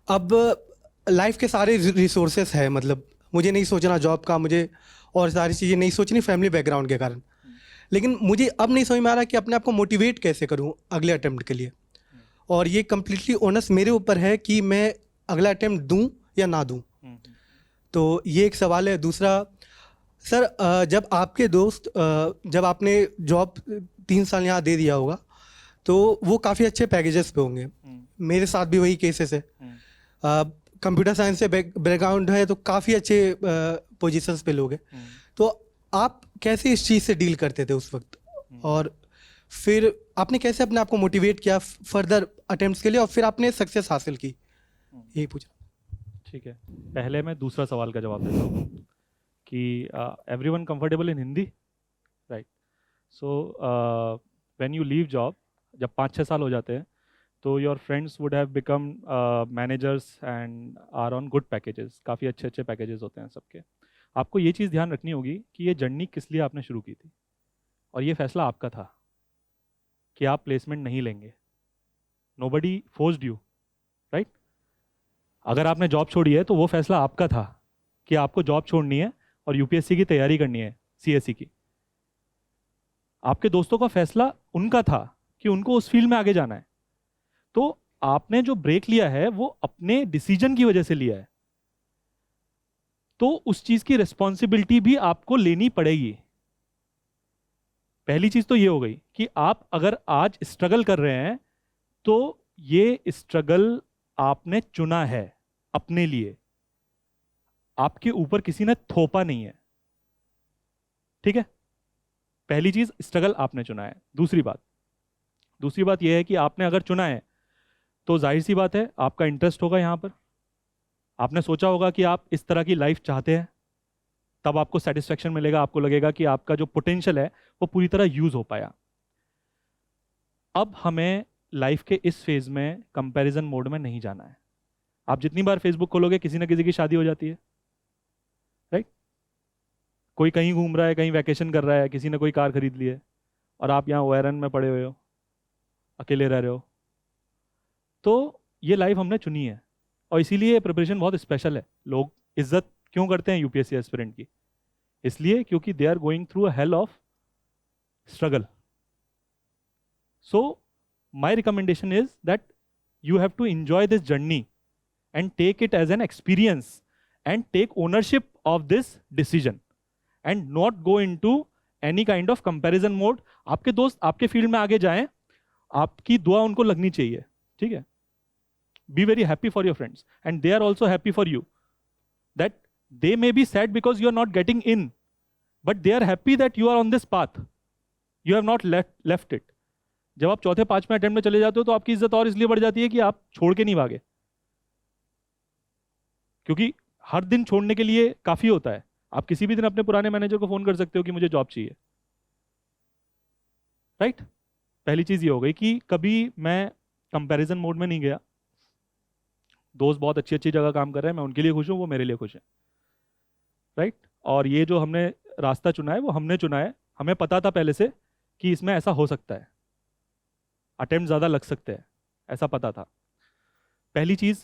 अब लाइफ के सारे रिसोर्सेस है, मतलब मुझे नहीं सोचना जॉब का, मुझे और सारी चीज़ें नहीं सोचनी फैमिली बैकग्राउंड के कारण, लेकिन मुझे अब नहीं समझ में आ रहा कि अपने आप को मोटिवेट कैसे करूं अगले अटेम्प्ट के लिए. और ये कम्प्लीटली ऑनेस्ट मेरे ऊपर है कि मैं अगला अटेम्प्ट दूं या ना दूं. तो ये एक सवाल है. दूसरा सर, जब आपके दोस्त, जब आपने जॉब 3 साल यहाँ दे दिया होगा तो वो काफ़ी अच्छे पैकेजेस पे होंगे. मेरे साथ भी वही केसेस है. कंप्यूटर साइंस से बैकग्राउंड है तो काफ़ी अच्छे पोजीशंस पे लोग हैं. तो आप कैसे इस चीज़ से डील करते थे उस वक्त, और फिर आपने कैसे अपने आप को मोटिवेट किया फर्दर अटेम्प्ट्स के लिए, और फिर आपने सक्सेस हासिल की? यही पूछा. ठीक है, पहले मैं दूसरा सवाल का जवाब देता हूँ कि everyone comfortable in Hindi, right? So when you leave job, जब 5-6 साल हो जाते हैं तो your friends would have become managers and are on good packages. काफ़ी अच्छे पैकेजेस होते हैं सबके. आपको ये चीज़ ध्यान रखनी होगी कि ये जर्नी किस लिए आपने शुरू की थी, और ये फैसला आपका था कि आप प्लेसमेंट नहीं लेंगे. Nobody forced you, right? अगर आपने जॉब छोड़ी है तो वो फैसला आपका था कि आपको जॉब छोड़नी है और UPSC की तैयारी करनी है, CSE की. आपके दोस्तों का फैसला उनका था कि उनको उस फील्ड में आगे जाना है. तो आपने जो ब्रेक लिया है वो अपने डिसीजन की वजह से लिया है, तो उस चीज की रिस्पॉन्सिबिलिटी भी आपको लेनी पड़ेगी। पहली चीज तो ये हो गई कि आप अगर आज स्ट्रगल कर रहे हैं तो ये स्ट्रगल आपने चुना है अपने लिए, आपके ऊपर किसी ने थोपा नहीं है, ठीक है। पहली चीज, स्ट्रगल आपने चुना है। दूसरी बात यह है कि आपने अगर चुना है तो जाहिर सी बात है आपका इंटरेस्ट होगा यहाँ पर, आपने सोचा होगा कि आप इस तरह की लाइफ चाहते हैं, तब आपको सेटिस्फेक्शन मिलेगा, आपको लगेगा कि आपका जो पोटेंशियल है वो पूरी तरह यूज हो पाया। अब हमें लाइफ के इस फेज में कंपैरिजन मोड में नहीं जाना है। आप जितनी बार फेसबुक खोलोगे किसी ना किसी की शादी हो जाती है, राइट। कोई कहीं घूम रहा है, कहीं वैकेशन कर रहा है, किसी ने कोई कार खरीद ली है, और आप यहाँ ओएरन में पड़े हुए हो, अकेले रह रहे हो। तो ये लाइफ हमने चुनी है, और इसीलिए प्रिपरेशन बहुत स्पेशल है। लोग इज्जत क्यों करते हैं यूपीएससी एस्पिरेंट की? इसलिए क्योंकि they are going through a hell of struggle. So my recommendation is that you have to enjoy this journey and take it as an experience and take ownership of this decision and not go into any kind of comparison mode. आपके दोस्त आपके field में आगे जाएं, आपकी दुआ उनको लगनी चाहिए, ठीक है। Be very happy for your friends and they are also happy for you, that they may be sad because you are not getting in, but they are happy that you are on this path, you have not left it. जब आप चौथे पांचवें attempt में चले जाते हो तो आपकी इज्जत और इसलिए बढ़ जाती है कि आप छोड़ के नहीं भागे, क्योंकि हर दिन छोड़ने के लिए काफी होता है। आप किसी भी दिन अपने पुराने मैनेजर को फोन कर सकते हो कि मुझे जॉब चाहिए, राइट। पहली चीज ये हो गई कि कभी मैं कंपैरिजन मोड में नहीं गया। दोस्त बहुत अच्छी अच्छी जगह काम कर रहे हैं, मैं उनके लिए खुश हूं, वो मेरे लिए खुश है, राइट। और ये जो हमने रास्ता चुना है वो हमने चुना है, हमें पता था पहले से कि इसमें ऐसा हो सकता है, अटेम्प्ट ज़्यादा लग सकते हैं, ऐसा पता था। पहली चीज़।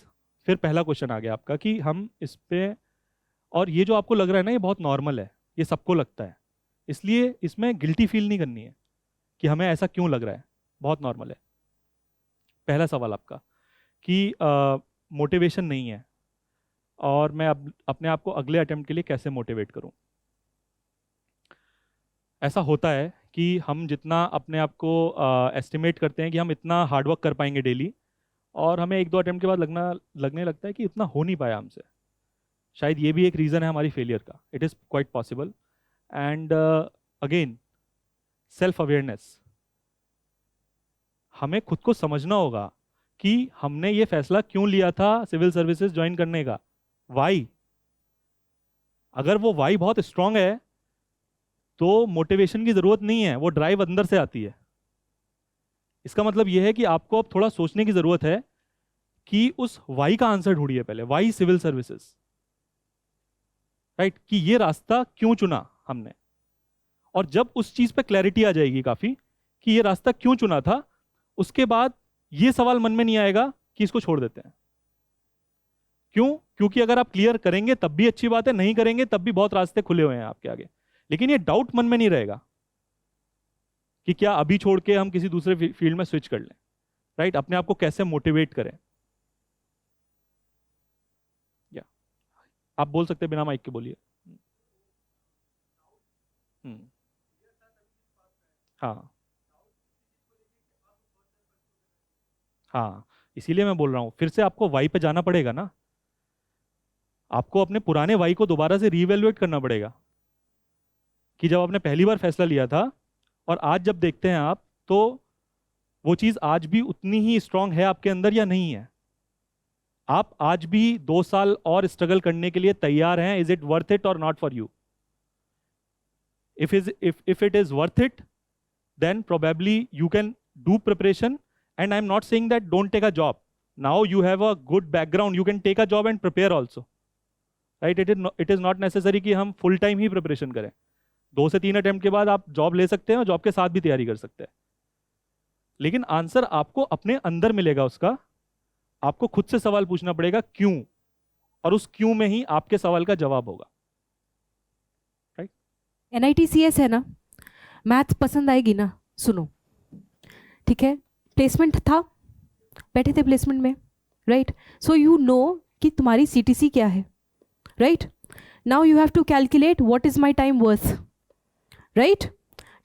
फिर पहला क्वेश्चन आ गया आपका कि हम इस पे, और ये जो आपको लग रहा है ना ये बहुत नॉर्मल है, ये सबको लगता है, इसलिए इसमें गिल्टी फील नहीं करनी है कि हमें ऐसा क्यों लग रहा है, बहुत नॉर्मल है। पहला सवाल आपका कि मोटिवेशन नहीं है और मैं अब अपने आप को अगले अटेम्प्ट के लिए कैसे मोटिवेट करूं। ऐसा होता है कि हम जितना अपने आप को एस्टिमेट करते हैं कि हम इतना हार्डवर्क कर पाएंगे डेली, और हमें एक दो अटेम्प्ट के बाद लगने लगता है कि इतना हो नहीं पाया हमसे। शायद ये भी एक रीज़न है हमारी फेलियर का, it is quite possible. And again self awareness, हमें खुद को समझना होगा कि हमने ये फैसला क्यों लिया था सिविल सर्विसेज ज्वाइन करने का, वाई। अगर वो वाई बहुत स्ट्रांग है तो मोटिवेशन की जरूरत नहीं है, वो ड्राइव अंदर से आती है। इसका मतलब यह है कि आपको अब थोड़ा सोचने की जरूरत है कि उस वाई का आंसर ढूंढिए पहले, वाई सिविल सर्विसेज, राइट, कि ये रास्ता क्यों चुना हमने। और जब उस चीज पे क्लैरिटी आ जाएगी काफी कि ये रास्ता क्यों चुना था, उसके बाद ये सवाल मन में नहीं आएगा कि इसको छोड़ देते हैं। क्यों? क्योंकि अगर आप क्लियर करेंगे तब भी अच्छी बात है, नहीं करेंगे तब भी बहुत रास्ते खुले हुए हैं आपके आगे, लेकिन ये डाउट मन में नहीं रहेगा कि क्या अभी छोड़ के हम किसी दूसरे फील्ड में स्विच कर लें, राइट। अपने आप को कैसे मोटिवेट करें, या आप बोल सकते हैं बिना माइक के, बोलिए। हाँ हाँ, इसीलिए मैं बोल रहा हूं फिर से आपको वाई पे जाना पड़ेगा ना, आपको अपने पुराने वाई को दोबारा से रीवैल्यूएट करना पड़ेगा कि जब आपने पहली बार फैसला लिया था और आज जब देखते हैं आप, तो वो चीज आज भी उतनी ही स्ट्रांग है आपके अंदर या नहीं है। आप आज भी 2 साल और स्ट्रगल करने के लिए तैयार हैं? इज इट वर्थ इट और not for you? if it is worth it, then probably you can do preparation. And I'm not saying that don't take a job. Now you have a good background, you can take a job and prepare also, right? It is not necessary कि हम full time ही preparation करें। 2 से 3 attempt के बाद आप job ले सकते हैं और जॉब के साथ भी तैयारी कर सकते हैं, लेकिन आंसर आपको अपने अंदर मिलेगा उसका। आपको खुद से सवाल पूछना पड़ेगा क्यों, और उस क्यों में ही आपके सवाल का जवाब होगा, राइट। NITCS है ना, मैथ पसंद आएगी ना? सुनो, ठीक है, प्लेसमेंट था, बैठे थे प्लेसमेंट में, राइट? सो यू नो कि तुम्हारी CTC क्या है, right? Now you have to calculate what is my time worth, right?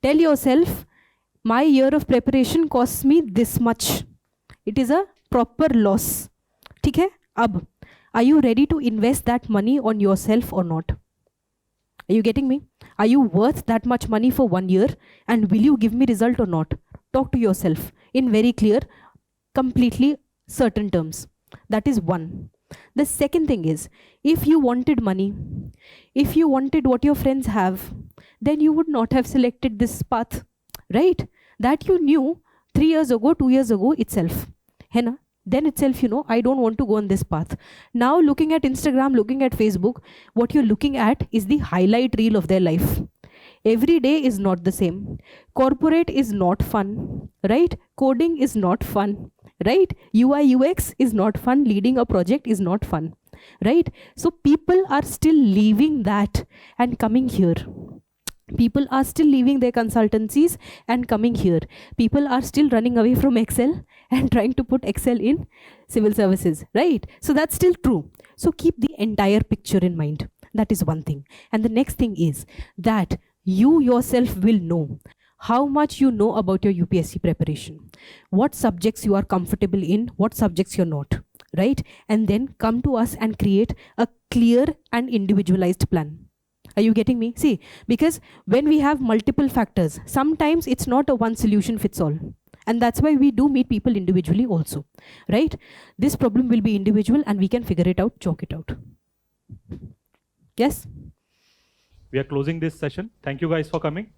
Tell yourself my year of preparation costs me this much. It is a proper loss. ठीक है? अब are you ready to invest that money on yourself or not? Are you getting me? Are you worth that much money for 1 year, and will you give me result or not? Talk to yourself in very clear, completely certain terms. That is one. The second thing is, if you wanted money, if you wanted what your friends have, then you would not have selected this path, right? That you knew 3 years ago, 2 years ago itself, है ना? Then itself, you know, I don't want to go on this path. Now looking at Instagram, looking at Facebook, what you're looking at is the highlight reel of their life. Every day is not the same. Corporate is not fun, right? Coding is not fun, right? UI UX is not fun. Leading a project is not fun, right? So people are still leaving that and coming here. People are still leaving their consultancies and coming here. People are still running away from Excel and trying to put Excel in civil services, right? So that's still true. So keep the entire picture in mind. That is one thing. And the next thing is that you yourself will know how much you know about your UPSC preparation, what subjects you are comfortable in, what subjects you're not, right? And then come to us and create a clear and individualized plan. Are you getting me? See, because when we have multiple factors, sometimes it's not a one solution fits all. And that's why we do meet people individually also, right? This problem will be individual and we can figure it out, chalk it out. Yes? We are closing this session. Thank you guys for coming.